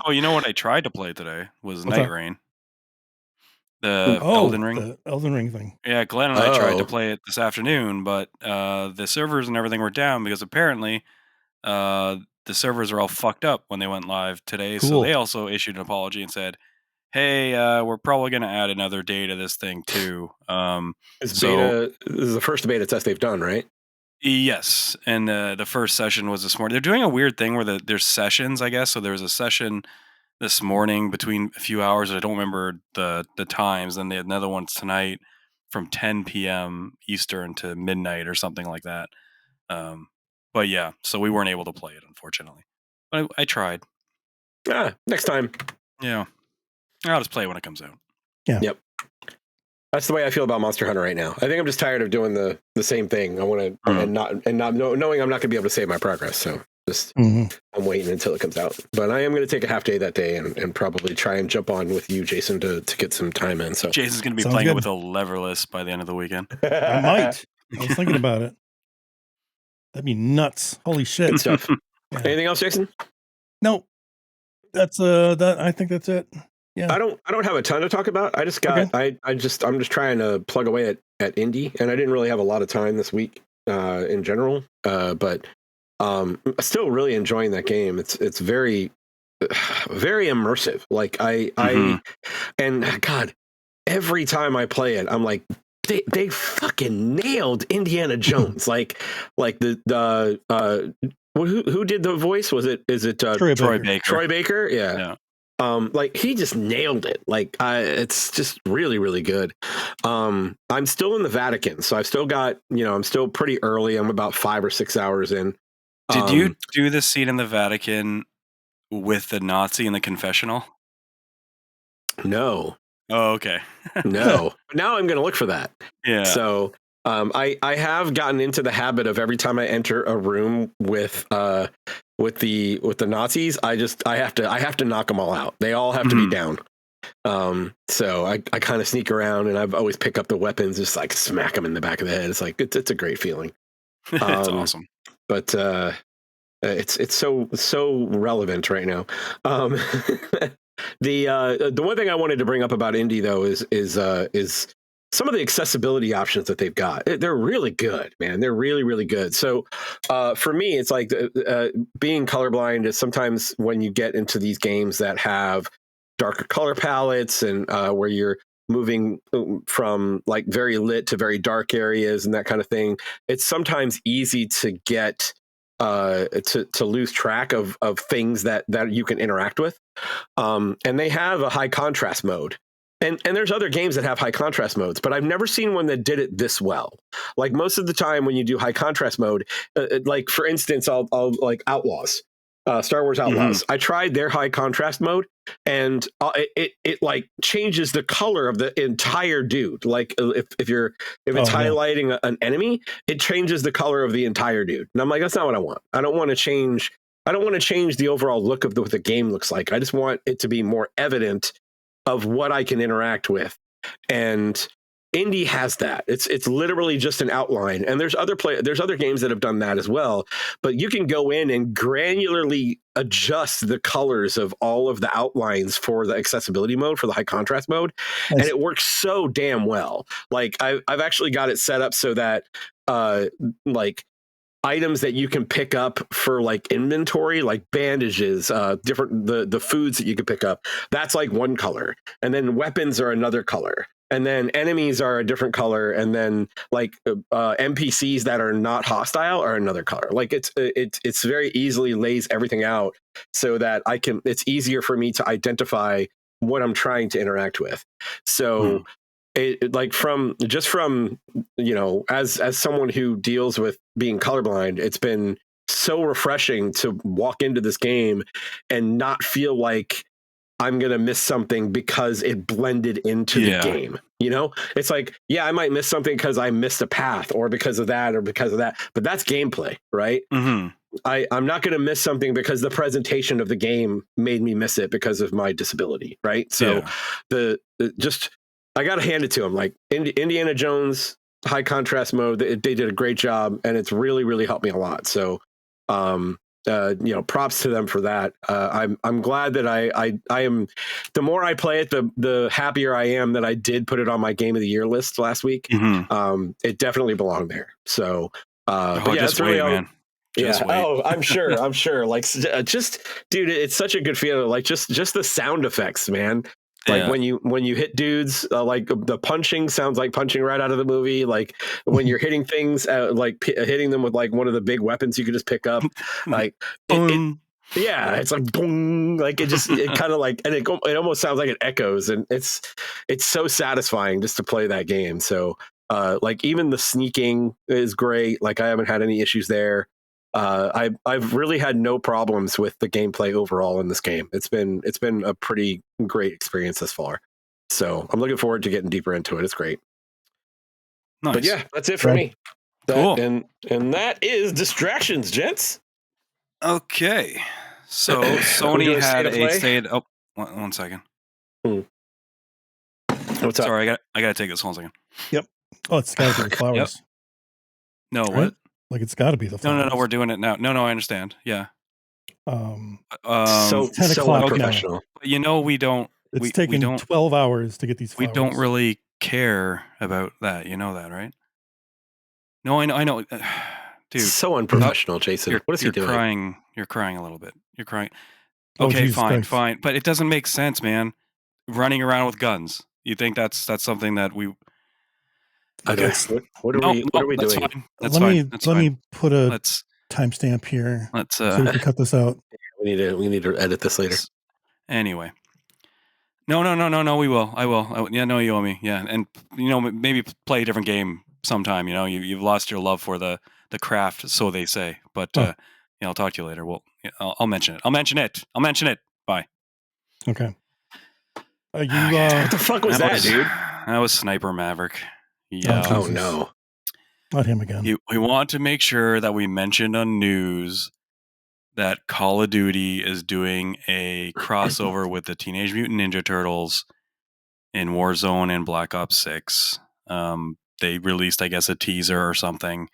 Oh, you know what I tried to play today was Night Rain. The Elden Ring. The Elden Ring thing. Yeah, Glenn and I tried to play it this afternoon, but the servers and everything were down because apparently the servers are all fucked up when they went live today. Cool. So they also issued an apology and said, hey, we're probably going to add another day to this thing too. This is the first beta test they've done, right? Yes, and the first session was this morning. They're doing a weird thing where there's sessions, I guess. So there was a session this morning between a few hours. I don't remember the times. And they had another one tonight from 10 p.m. Eastern to midnight or something like that. But yeah, so we weren't able to play it, unfortunately. But I tried. Next time. Yeah. I'll just play it when it comes out. Yeah. Yep. That's the way I feel about Monster Hunter right now. I think I'm just tired of doing the same thing. I want to and not knowing I'm not going to be able to save my progress. So just I'm waiting until it comes out. But I am going to take a half day that day and probably try and jump on with you, Jason, to get some time in. So Jason's going to be playing it with a leverless by the end of the weekend. I might. I was thinking about it. That'd be nuts. Holy shit. Good stuff. Yeah. Anything else, Jason? No. That's I think that's it. Yeah. I don't have a ton to talk about. I just got I'm just trying to plug away at indie, and I didn't really have a lot of time this week in general. But I'm still really enjoying that game. It's very very immersive. Like and God, every time I play it, I'm like, they fucking nailed Indiana Jones. like the who did the voice? Is it Troy Baker? Troy Baker, yeah. Like he just nailed it. Like it's just really, really good. I'm still in the Vatican, so I've still got, I'm still pretty early. I'm about 5 or 6 hours in. Did you do the scene in the Vatican with the Nazi in the confessional? No. Oh, okay. No. Now I'm going to look for that. Yeah. So I have gotten into the habit of every time I enter a room with the Nazis, I have to knock them all out. They all have to be down. So I kind of sneak around, and I've always pick up the weapons, just like smack them in the back of the head. It's like it's a great feeling. It's awesome. But it's so relevant right now. The one thing I wanted to bring up about indie though is some of the accessibility options that they've got, they're really good, man. They're really, really good. So for me, it's like being colorblind is sometimes when you get into these games that have darker color palettes and where you're moving from like very lit to very dark areas and that kind of thing, it's sometimes easy to get to lose track of things that you can interact with. And they have a high contrast mode. And there's other games that have high contrast modes, but I've never seen one that did it this well. Like most of the time when you do high contrast mode, like for instance, I'll like Outlaws, Star Wars Outlaws. I tried their high contrast mode, and it like changes the color of the entire dude. Like if it's highlighting an enemy, it changes the color of the entire dude. And I'm like, that's not what I want. I don't want to change the overall look of what the game looks like. I just want it to be more evident of what I can interact with. And Indie has that. It's literally just an outline. And there's other games that have done that as well, but you can go in and granularly adjust the colors of all of the outlines for the accessibility mode, for the high contrast mode. Nice. And it works so damn well. Like I've actually got it set up so that like items that you can pick up for like inventory, like bandages, different the foods that you can pick up, that's like one color, and then weapons are another color, and then enemies are a different color, and then like NPCs that are not hostile are another color. Like it's very easily lays everything out so that it's easier for me to identify what I'm trying to interact with. So like from you know, as someone who deals with being colorblind, it's been so refreshing to walk into this game and not feel like I'm gonna miss something because it blended into the game. You know, it's like, yeah, I might miss something because I missed a path or because of that, but that's gameplay, right? I'm not going to miss something because the presentation of the game made me miss it because of my disability, right? So I got to hand it to them. Like Indiana Jones high contrast mode, they did a great job, and it's really, really helped me a lot. So, you know, props to them for that. I'm glad that I am. The more I play it, the happier I am that I did put it on my Game of the Year list last week. It definitely belonged there. So, but yeah, it's really man. Just wait. Oh, I'm sure. Like, just dude, it's such a good feeling. Like, just the sound effects, man. Like when you hit dudes, like the punching sounds like punching right out of the movie. Like when you're hitting things, like hitting them with like one of the big weapons you could just pick up. Like it's like boom. Like it kind of like, and it almost sounds like it echoes, and it's so satisfying just to play that game. So like even the sneaking is great. Like I haven't had any issues there. I've really had no problems with the gameplay overall in this game. It's been a pretty great experience thus far. So I'm looking forward to getting deeper into it. It's great. Nice. But yeah, that's it for me. Cool. And that is Distractions, gents. Okay. So Sony had a state. Oh, one second. What's up? Sorry, I gotta take this 1 second. Yep. Oh, it's gotta be the flowers. Yep. No, right? What? Like it's got to be the flowers. No, we're doing it now. No, I understand. Yeah. So 10 o'clock professional. But you know, we don't. It's taken 12 hours to get these flowers. We don't really care about that. You know that, right? No, I know. Dude, so unprofessional, Jason. What is he doing? You're crying a little bit. You're crying. Okay, fine. But it doesn't make sense, man. Running around with guns. You think that's something that we? Okay. What are we doing? Fine. Let me put a timestamp here. So we can cut this out. We need to edit this later. Anyway. No. We will. I will. Yeah. No, you owe me. Yeah, and you know, maybe play a different game sometime. You know, you've lost your love for the craft, so they say. But yeah, I'll talk to you later. Well, I'll mention it. I'll mention it. Bye. Okay. What the fuck was that, dude? That was Sniper Maverick. Yeah. Oh no. Not him again. We want to make sure that we mentioned on news that Call of Duty is doing a crossover with the Teenage Mutant Ninja Turtles in Warzone and Black Ops 6. They released, I guess, a teaser or something.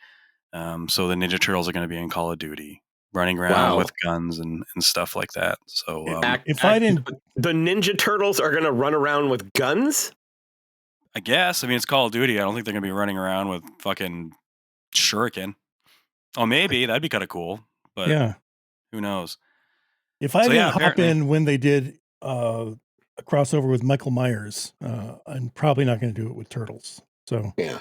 So the Ninja Turtles are going to be in Call of Duty, running around with guns and stuff like that. So if I didn't, the Ninja Turtles are going to run around with guns. I guess. I mean, it's Call of Duty. I don't think they're gonna be running around with fucking shuriken. Oh, maybe that'd be kind of cool, but Yeah. who knows? If I So, yeah, didn't hop apparently. in when they did a crossover with Michael Myers, I'm probably not going to do it with Turtles. So Yeah.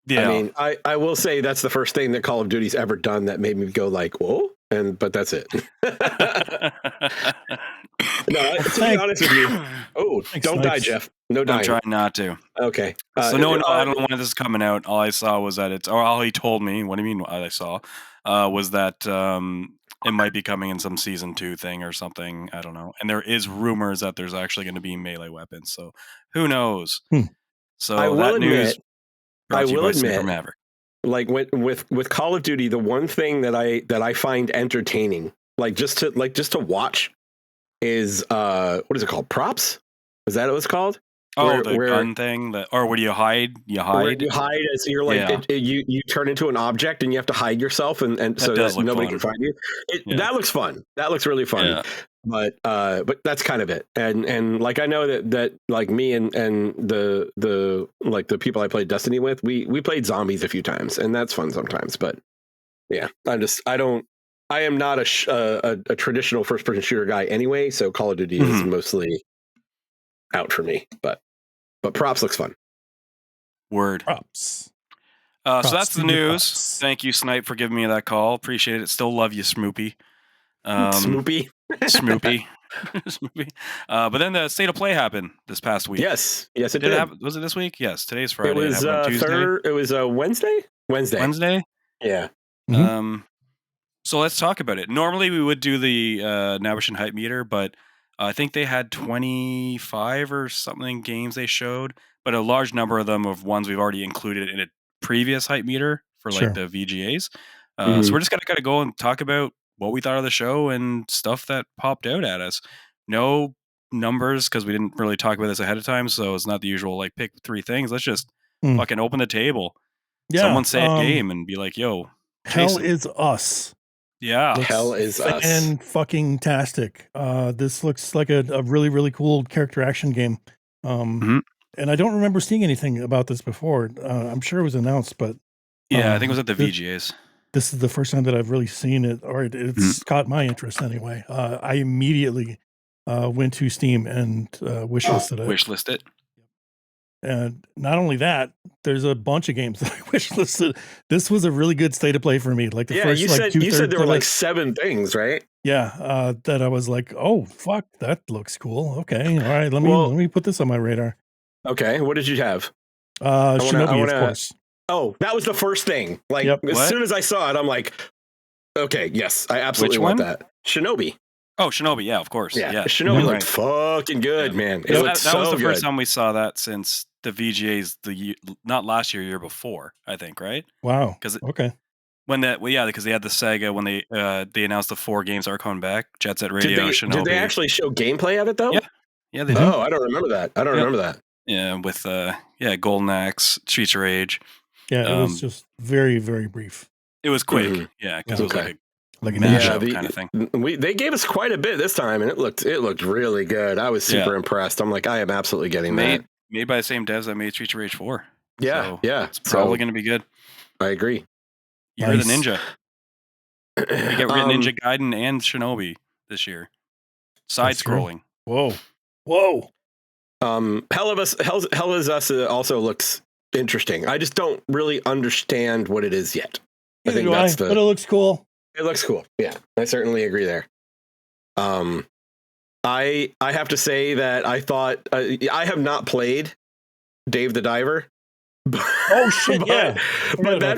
Yeah. I mean, I will say that's the first thing that Call of Duty's ever done that made me go like, whoa, but that's it. No, to be honest with you, Thanks, don't die, Snipes. Jeff. No I'm dying. trying not to. Okay. So no, I don't know when this is coming out. All I saw was that it's, or all he told me. What do you mean? All I saw was that it might be coming in some season 2 thing or something. I don't know. And there is rumors that there's actually going to be melee weapons. So who knows? So I will that admit, news brought to you by Super Maverick. Like with Call of Duty, the one thing that I find entertaining, like just to watch, is what is it called? Props? Is that what it's called? Oh, the gun thing, or where you hide? You hide. You hide as you're like you turn into an object and you have to hide yourself and so that nobody can find you. That looks fun. That looks really fun. Yeah. But that's kind of it. And like I know that like me and the like the people I played Destiny with, we played zombies a few times and that's fun sometimes. But yeah, I am not a traditional first person shooter guy anyway. So Call of Duty is mostly out for me. But props looks fun. Word. Props. So that's the news. Thank you, Snipe, for giving me that call. Appreciate it. Still love you, Smoopy. Smoopy. Smoopy. Smoopy. But then the State of Play happened this past week. Yes, it did. Was it this week? Yes, today's Friday. It was Tuesday. It was Wednesday. Wednesday. Yeah. So let's talk about it. Normally we would do the Nabishan Hype Meter, but I think they had 25 or something games they showed, but a large number of them of ones we've already included in a previous Hype Meter for like the VGAs. So we're just gonna kind of go and talk about what we thought of the show and stuff that popped out at us. No numbers because we didn't really talk about this ahead of time, so it's not the usual like pick 3 things. Let's just fucking open the table. Yeah, someone say a game and be like, "Yo, Hell Is Us." Yeah, Hell Is Us. And fucking tastic. This looks like a really, really cool character action game. And I don't remember seeing anything about this before. I'm sure it was announced, but yeah, I think it was at the VGAs. This is the first time that I've really seen it, or it's caught my interest anyway. I immediately went to Steam and wishlisted it. Wishlist it. And not only that, there's a bunch of games that I wishlisted. This was a really good State of Play for me. Like the first, you said there were like 7 things, right? Yeah, that I was like, oh fuck, that looks cool. Okay, all right, let me put this on my radar. Okay, what did you have? Shinobi, of course. Oh, that was the first thing. Like as soon as I saw it, I'm like, okay, yes, I absolutely want that. Shinobi. Oh, Shinobi, yeah, of course. Yeah. Shinobi looked fucking good, man. It looked that was the good. first time we saw that since the VGAs not last year before, I think, right? Wow. Okay. Because they had the Sega when they announced the 4 games are coming back. Jet Set Radio, Shinobi. Did they actually show gameplay of it though? Yeah, they did. Oh, I don't remember that. Remember that. Yeah, with Golden Axe, Streets of Rage. Yeah, it was just very, very brief. It was quick. Yeah, because it was like a mashup kind of thing. They gave us quite a bit this time, and it looked really good. I was super impressed. I'm like, I am absolutely getting that. Made by the same devs that made Streets of Rage 4. Yeah, so yeah. It's probably going to be good. I agree. You're the Ninja. You get Ninja Gaiden and Shinobi this year. Side scrolling. Whoa. Hell Is Us also looks interesting. I just don't really understand what it is yet. But it looks cool. It looks cool. Yeah, I certainly agree there. I have to say that I thought I have not played Dave the Diver. Oh shit! But that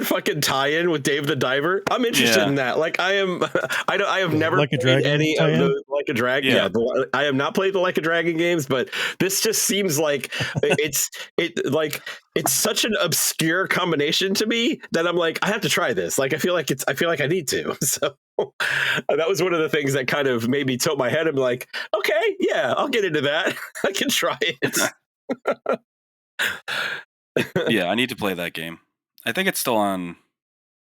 fucking tie-in with Dave the Diver, I'm interested in that. Like I have never played any of the Like a Dragon. Yeah, I have not played the Like a Dragon games, but this just seems like it's such an obscure combination to me that I'm like, I have to try this. Like I feel like I need to. So that was one of the things that kind of made me tilt my head and be like, okay, yeah, I'll get into that. I can try it. Yeah, I need to play that game. I think it's still on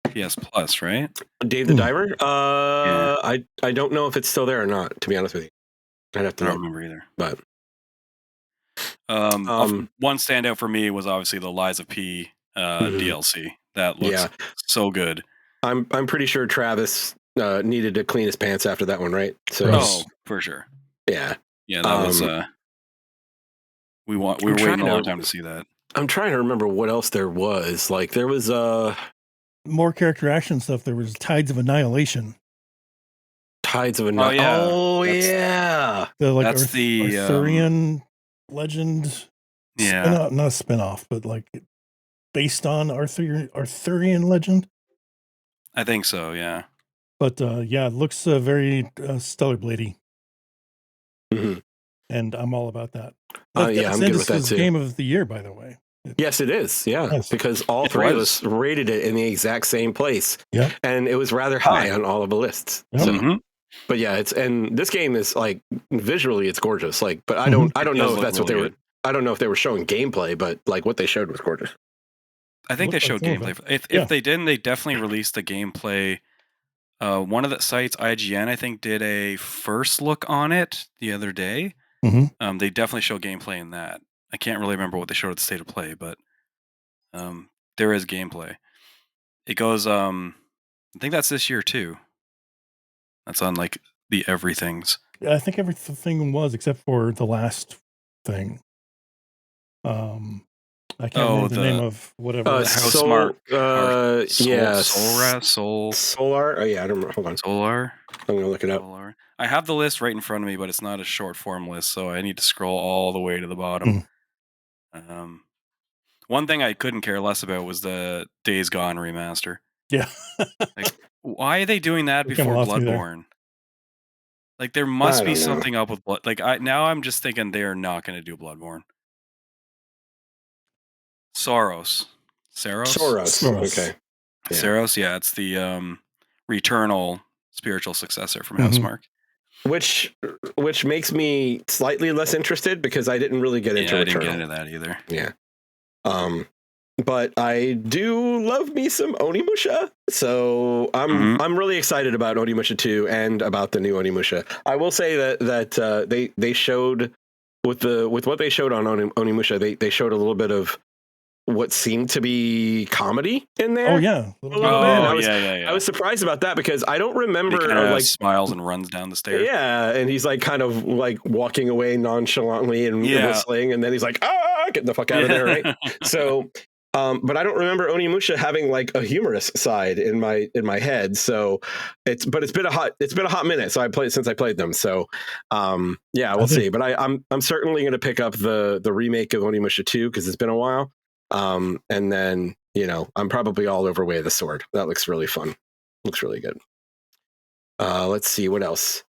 PS Plus, right? Dave the Diver? I don't know if it's still there or not, to be honest with you. I'd have to I don't remember either. But One standout for me was obviously the Lies of P DLC. That looks so good. I'm pretty sure Travis needed to clean his pants after that one, right? So for sure. Yeah. Yeah, that was we were waiting a long time to see that. I'm trying to remember what else there was. Like there was more character action stuff. There was Tides of Annihilation. Tides of Annihilation. Oh yeah. That's the Arthurian legend. Yeah. Not a spin-off, but like based on Arthurian legend. I think so, yeah. But it looks very Stellar Bladey. Mm-hmm. And I'm all about that. I'm good with that too. Game of the year, by the way. Yes, it is. Yeah, because all three of us rated it in the exact same place. Yeah, and it was rather high on all of the lists. Yep. So, but yeah, and this game is like visually, it's gorgeous. Like, but I don't know if that's what they were. I don't know if they were showing gameplay, but like what they showed was gorgeous. I think they showed gameplay. If they didn't, they definitely released the gameplay. One of the sites, IGN, I think, did a first look on it the other day. Mm-hmm. They definitely show gameplay in that. I can't really remember what they showed at the State of Play, but there is gameplay. It goes, I think that's this year too. That's on like the everythings. Yeah, I think everything was except for the last thing. I can't remember the name of whatever. How smart. Solar. Oh yeah, I don't remember. Hold on. Solar. I'm gonna look it up. Solar. I have the list right in front of me, but it's not a short form list, so I need to scroll all the way to the bottom. One thing I couldn't care less about was the Days Gone remaster. Yeah. Like, why are they doing that before Bloodborne? Like, there must be something up with Blood. Like, now I'm just thinking they're not going to do Bloodborne. Soros. Okay. Yeah. Soros, yeah, it's the Returnal spiritual successor from Housemarque. Which makes me slightly less interested because I didn't really get into Returnal. I didn't get into that either. Yeah. But I do love me some Onimusha, so I'm really excited about Onimusha 2 and about the new Onimusha. I will say that they showed with what they showed on Onimusha, they showed a little bit of what seemed to be comedy in there. Oh yeah, I was surprised about that because I don't remember. He kind of like smiles and runs down the stairs. Yeah, and he's like kind of like walking away nonchalantly and whistling, and then he's like, get the fuck out of there, right? So, but I don't remember Onimusha having like a humorous side in my head. So it's been a hot minute. So since I played them. So we'll see. But I'm certainly going to pick up the remake of Onimusha 2 because it's been a while. And then, I'm probably all over Way of the Sword. That looks really fun. Looks really good. Let's see what else.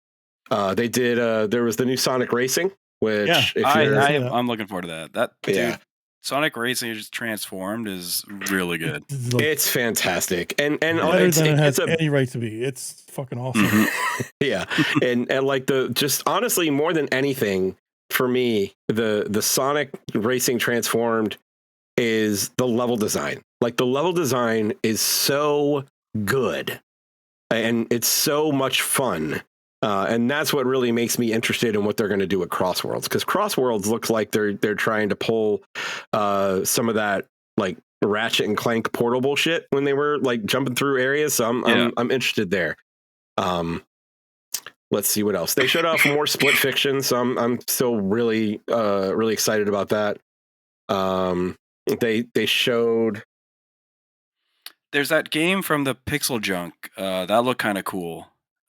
They did, there was the new Sonic Racing, which I'm looking forward to that. Dude, Sonic Racing just transformed is really good. It's fantastic. And better than it has any right to be. It's fucking awesome. Yeah. and like just honestly, more than anything for me, the Sonic Racing Transformed is the level design. Like the level design is so good and it's so much fun. And that's what really makes me interested in what they're going to do at Crossworlds, because Crossworlds looks like they're trying to pull some of that like Ratchet and Clank Portal bullshit when they were like jumping through areas. So I'm interested there. Let's see what else. They showed off more Split Fiction, so I'm still really excited about that. They showed. There's that game from the Pixel Junk that looked kind of cool.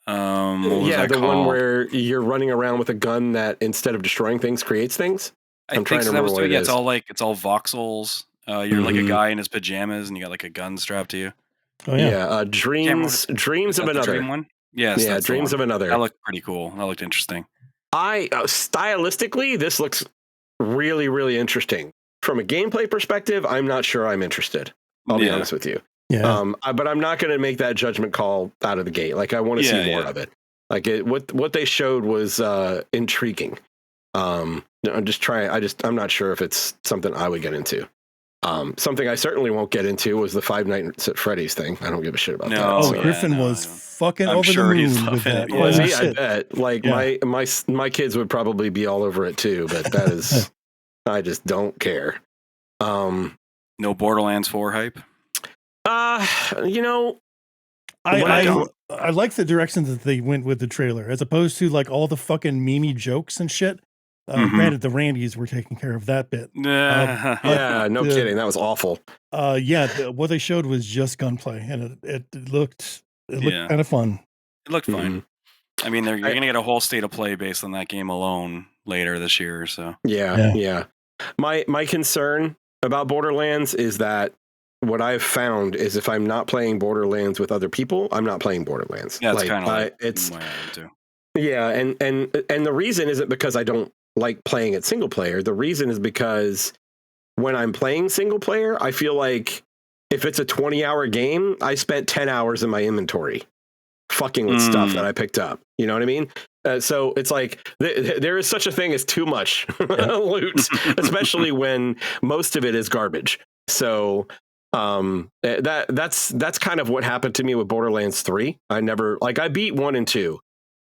The one where you're running around with a gun that instead of destroying things creates things. I'm trying to remember what it is. It's all voxels. You're like a guy in his pajamas and you got like a gun strapped to you. Oh yeah. Dreams of Another. Dream one? Yes. Yeah, Dreams of Another. That looked pretty cool. That looked interesting. Stylistically, this looks really, really interesting. From a gameplay perspective, I'm not sure I'm interested. I'll be honest with you. Yeah. But I'm not going to make that judgment call out of the gate. Like I want to see more of it. Like what they showed was intriguing. I'm not sure if it's something I would get into. Something I certainly won't get into was the Five Nights at Freddy's thing. I don't give a shit about that. Griffin was fucking over the moon with that. Was he? I bet. Like my kids would probably be all over it too. But that is I just don't care. No Borderlands 4 hype. You know, I like the direction that they went with the trailer, as opposed to like all the fucking meme jokes and shit. Granted, the Randys were taking care of that bit. Yeah, no kidding. That was awful. What they showed was just gunplay, and it looked kind of fun. It looked fine. I mean, you're going to get a whole state of play based on that game alone later this year. So yeah. My concern about Borderlands is that what I've found is if I'm not playing Borderlands with other people, I'm not playing Borderlands. Yeah, it's kind of like it's my attitude. Yeah, and the reason isn't because I don't like playing it single player. The reason is because when I'm playing single player, I feel like if it's a 20-hour game, I spent 10 hours in my inventory fucking with stuff that I picked up. You know what I mean? So it's like there is such a thing as too much loot, especially when most of it is garbage. So that's kind of what happened to me with Borderlands 3. I beat 1 and 2.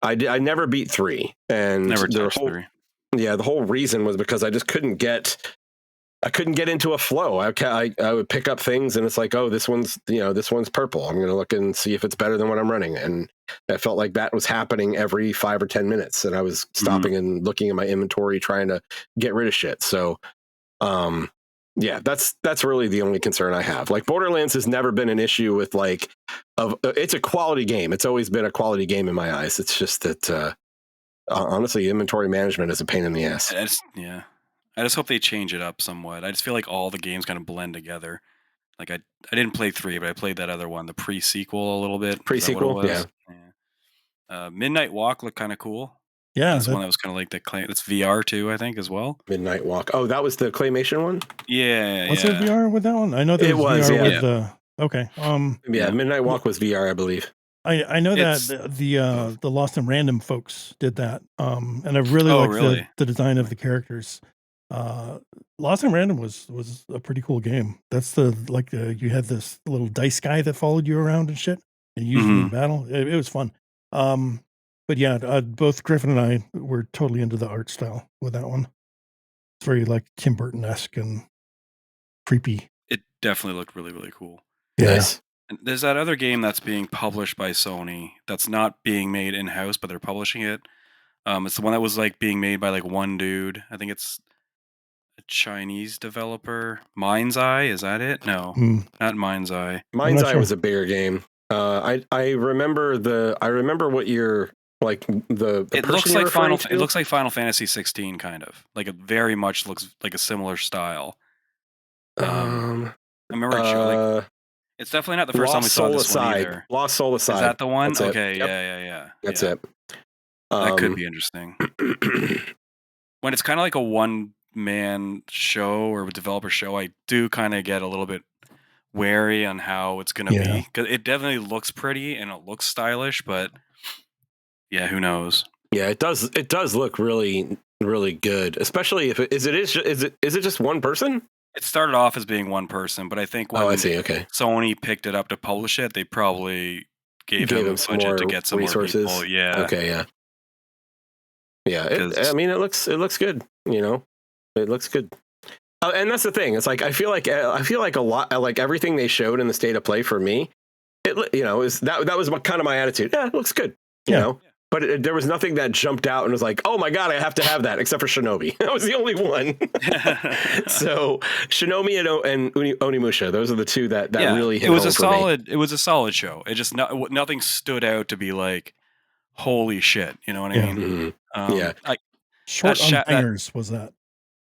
I never beat 3, and never touched 3. Yeah, the whole reason was because I just couldn't get into a flow. I would pick up things and it's like, oh, this one's purple. I'm going to look and see if it's better than what I'm running. And I felt like that was happening every 5 or 10 minutes. And I was stopping and looking at my inventory, trying to get rid of shit. So, yeah, that's really the only concern I have. Like Borderlands has never been an issue with it's a quality game. It's always been a quality game in my eyes. It's just that, honestly, inventory management is a pain in the ass. I just hope they change it up somewhat. I just feel like all the games kind of blend together. Like I didn't play 3, but I played that other one, the pre-sequel a little bit. Pre-sequel, yeah. Midnight Walk looked kind of cool. Yeah, that's one that was kind of like it's VR too, I think, as well. Midnight Walk. Oh, that was the claymation one. Yeah. Was it VR with that one? I know there was VR with the. Okay. Midnight Walk was VR, I believe. I know that the Lost in Random folks did that, and I really liked the design of the characters. Lost in Random was a pretty cool game. That's you had this little dice guy that followed you around and shit, and used you in battle. It was fun. But yeah, both Griffin and I were totally into the art style with that one. It's very like Tim Burton-esque and creepy. It definitely looked really, really cool. Yes. And there's that other game that's being published by Sony that's not being made in-house, but they're publishing it. It's the one that was like being made by like one dude. I think it's a Chinese developer. Mind's Eye, is that it? No, not Mind's Eye. Mind's Eye was a bigger game. I remember what you're like the it looks like it looks like Final Fantasy 16 kind of. Like it very much looks like a similar style. I remember it's definitely not the first time we saw this one either. Lost Soul Aside. Is that the one? That's okay, it. Yep. Yeah. That's it. That could be interesting. When it's kind of like a one-man show or a developer show, I do kind of get a little bit wary on how it's going to be. Because it definitely looks pretty and it looks stylish, but yeah, who knows? Yeah, it does look really, really good. Especially if is it just one person? It started off as being one person, but I think when Sony picked it up to publish it, they probably gave him a budget to get some resources. More people. Yeah. Okay. Yeah. Yeah. I mean, it looks good. You know, it looks good. And that's the thing. It's like I feel like a lot like everything they showed in the state of play for me. Is that was kind of my attitude. Yeah, it looks good. You know. But there was nothing that jumped out and was like, oh my God, I have to have that, except for Shinobi. That was the only one. So Shinobi and Onimusha, those are the two that really hit home for me. It was a solid show. It just nothing stood out to be like, holy shit. You know what I mean? Mm-hmm. Short on bangers was that?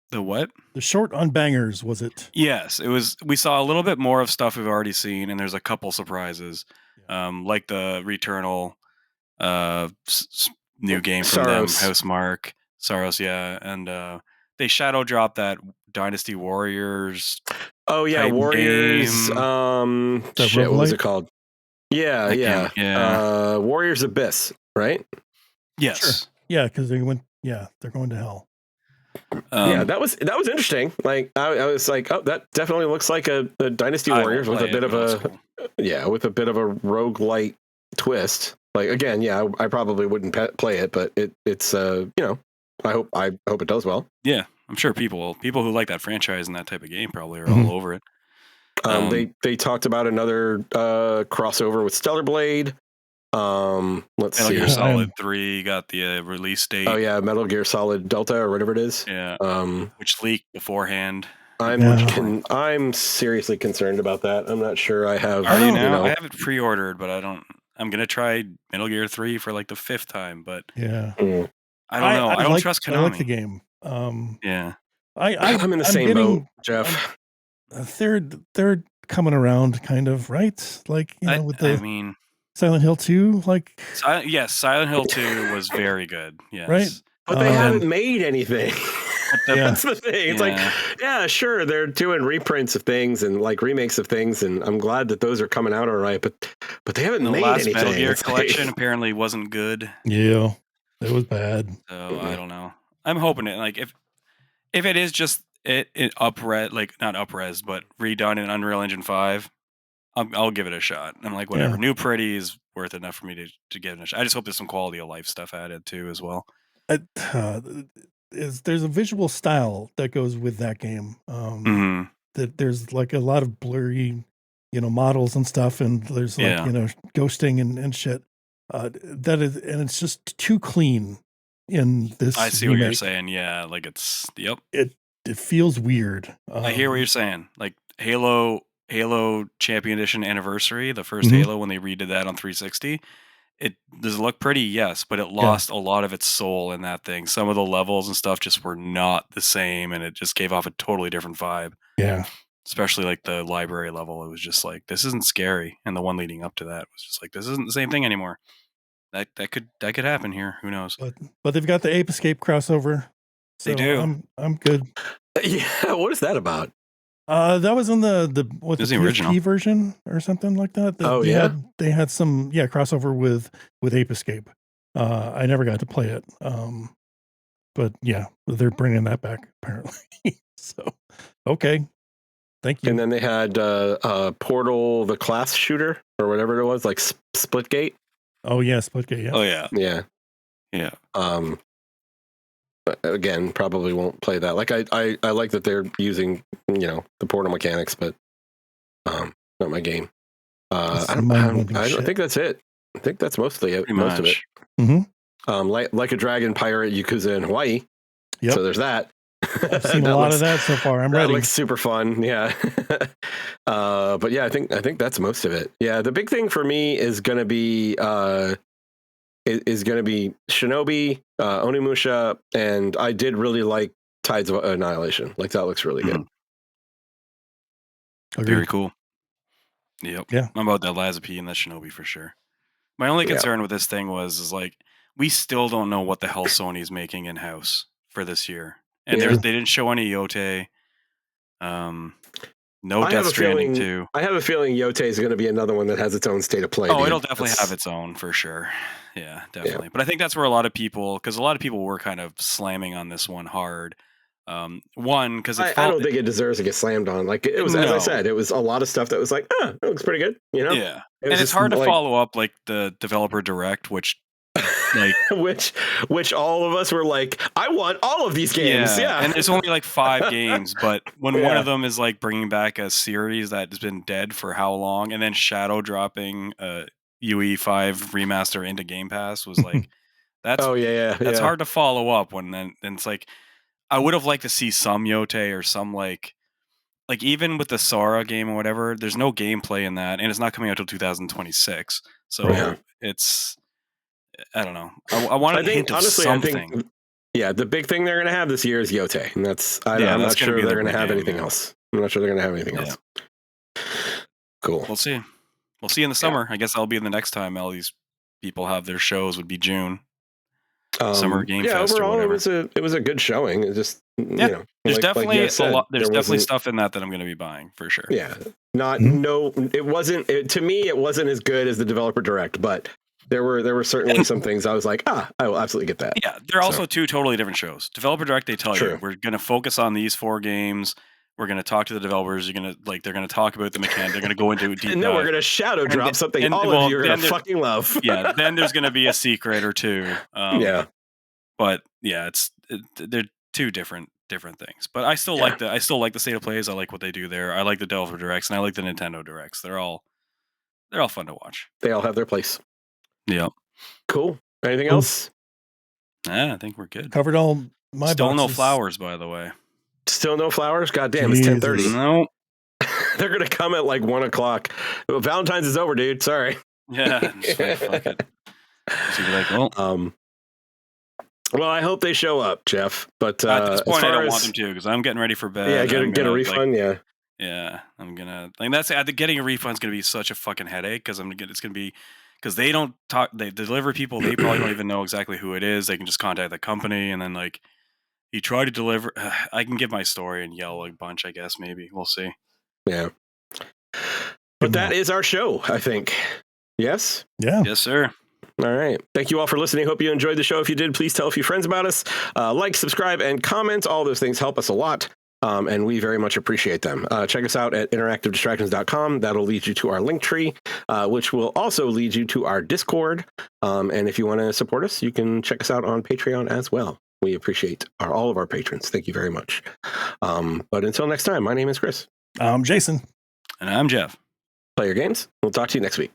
The what? The short on bangers was it? Yes, it was. We saw a little bit more of stuff we've already seen, and there's a couple surprises, like the Returnal. New game from them, Housemarque, Saros, and they shadow dropped that Dynasty Warriors. Oh yeah, Warriors. What was it called? Yeah. Warriors Abyss, right? Yes. Sure. Yeah, because they're going to hell. That was interesting. Like I was like, oh, that definitely looks like a Dynasty Warriors with a bit of with a bit of a roguelite twist. Like again, I probably wouldn't play it, but it's I hope it does well. Yeah, I'm sure people who like that franchise and that type of game probably are all over it. They talked about another crossover with Stellar Blade. Let's Metal see. Gear Solid 3 got the release date. Oh yeah, Metal Gear Solid Delta or whatever it is. Yeah. Which leaked beforehand. I'm seriously concerned about that. I'm not sure I have. Are you now? I have it pre-ordered, but I don't. I'm gonna try Metal Gear 3 for like the 5th time, but yeah, I don't know. I don't trust Konami. I like the game. Yeah, I'm in the same boat, Jeff. They're coming around, kind of, right? Like, you know, with the Silent Hill 2, like yes, Silent Hill 2 was very good. Yes, right. But they haven't made anything. That's the thing. It's like, yeah, sure, they're doing reprints of things and like remakes of things, and I'm glad that those are coming out all right. But they haven't made anything. The last Metal Gear collection apparently wasn't good. Yeah, it was bad. So I don't know. I'm hoping it. Like if it is just it upres, like not upres, but redone in Unreal Engine 5, I'll give it a shot. I'm like, whatever. Yeah. New Pretty is worth enough for me to give it a shot. I just hope there's some quality of life stuff added too as well. There's a visual style that goes with that game. That there's like a lot of blurry, you know, models and stuff, and there's like you know, ghosting and shit. That is, and it's just too clean in this. I see remake. What you're saying. Yeah, like it's It feels weird. I hear what you're saying. Like Halo Champion Edition Anniversary, the first Halo when they redid that on 360. Does it look pretty? Yes, but it lost a lot of its soul in that thing. Some of the levels and stuff just were not the same, and it just gave off a totally different vibe. Yeah. Especially like the library level. It was just like, this isn't scary. And the one leading up to that was just like, this isn't the same thing anymore. That could happen here. Who knows? But they've got the Ape Escape crossover. So they do. I'm good. Yeah, what is that about? That was in the original version or something like that. They had some crossover with Ape Escape. I never got to play it. But yeah, they're bringing that back apparently. So okay, thank you. And then they had Portal, the class shooter or whatever it was, like Splitgate. Oh yeah, Splitgate. Yeah. Oh yeah. Again, probably won't play that. Like I like that they're using, you know, the Portal mechanics, but not my game. I think that's it. I think that's mostly it. Most of it. Like a Dragon Pirate Yakuza in Hawaii. Yep. So there's that. I've seen a lot of that so far. I'm ready. That looks super fun. Yeah. But yeah, I think that's most of it. Yeah. The big thing for me is going to be Shinobi, Onimusha, and I did really like Tides of Annihilation. Like that looks really good. Very cool. Yep. Yeah. I'm about that Lazapi and that Shinobi for sure. My only concern with this thing is like, we still don't know what the hell Sony's making in-house for this year. And they didn't show any Yote. No Death Stranding 2. I have a feeling Yote is going to be another one that has its own state of play. Oh, it'll definitely have its own for sure. Yeah, definitely. Yeah. But I think that's where a lot of people were kind of slamming on this one hard. One, because I don't think it deserves to get slammed on. Like it was, as I said, it was a lot of stuff that was like, it looks pretty good. You know? Yeah. And it's hard to follow up like the developer direct, which like which all of us were like, I want all of these games. Yeah. And there's only like 5 games, but when one of them is like bringing back a series that has been dead for how long, and then shadow dropping UE5 remaster into Game Pass was like, that's hard to follow up when then it's like, I would have liked to see some Yote or some like even with the Sora game or whatever, there's no gameplay in that, and it's not coming out till 2026. So it's, I don't know. I wanted to hint of something. I think, the big thing they're going to have this year is Yote, and I'm not sure they're going to have anything else. I'm not sure they're going to have anything else. Cool. We'll see. We'll see in the summer. I guess that'll be the next time all these people have their shows. Would be June. Summer Game Fest overall, or whatever. It was a good showing. It just there's definitely a lot. There's definitely stuff in that I'm going to be buying for sure. Yeah, it wasn't. To me, it wasn't as good as the developer direct, but there were certainly some things I was like, I will absolutely get that. Yeah, they're also 2 totally different shows. Developer direct, they tell you we're going to focus on these 4 games. We're going to talk to the developers. They're going to talk about the mechanics. They're going to go into deep. And then we're going to shadow drop something of you are going to fucking love. Yeah. Then there's going to be a secret or 2. But yeah, they're 2 different different things. But I still like the State of Plays. I like what they do there. I like the Developer Directs, and I like the Nintendo Directs. They're all fun to watch. They all have their place. Yeah. Cool. Anything else? Yeah, I think we're good. Covered all my Still boxes. no flowers, by the way. Still no flowers? God damn, it's Jesus. 10:30. No. They're gonna come at like 1:00. Well, Valentine's is over, dude. Sorry. Yeah. Just like, fuck it. So you're like, well. Well, I hope they show up, Geoff. But At this point, I don't as, want them to because I'm getting ready for bed. Yeah, get a refund. Like, yeah, I'm gonna like that's getting a refund is gonna be such a fucking headache because it's gonna be because they don't talk. They deliver people. They probably don't even know exactly who it is. They can just contact the company and then like you try to deliver. I can give my story and yell a bunch. I guess maybe we'll see. Yeah. But that is our show, I think. Yes? Yeah. Yes, sir. All right. Thank you all for listening. Hope you enjoyed the show. If you did, please tell a few friends about us. Like, subscribe, and comment. All those things help us a lot. And we very much appreciate them. Check us out at interactivedistractions.com. That'll lead you to our Linktree, which will also lead you to our Discord. And if you want to support us, you can check us out on Patreon as well. We appreciate all of our patrons. Thank you very much. But until next time, my name is Chris. I'm Jason. And I'm Geoff. Play your games. We'll talk to you next week.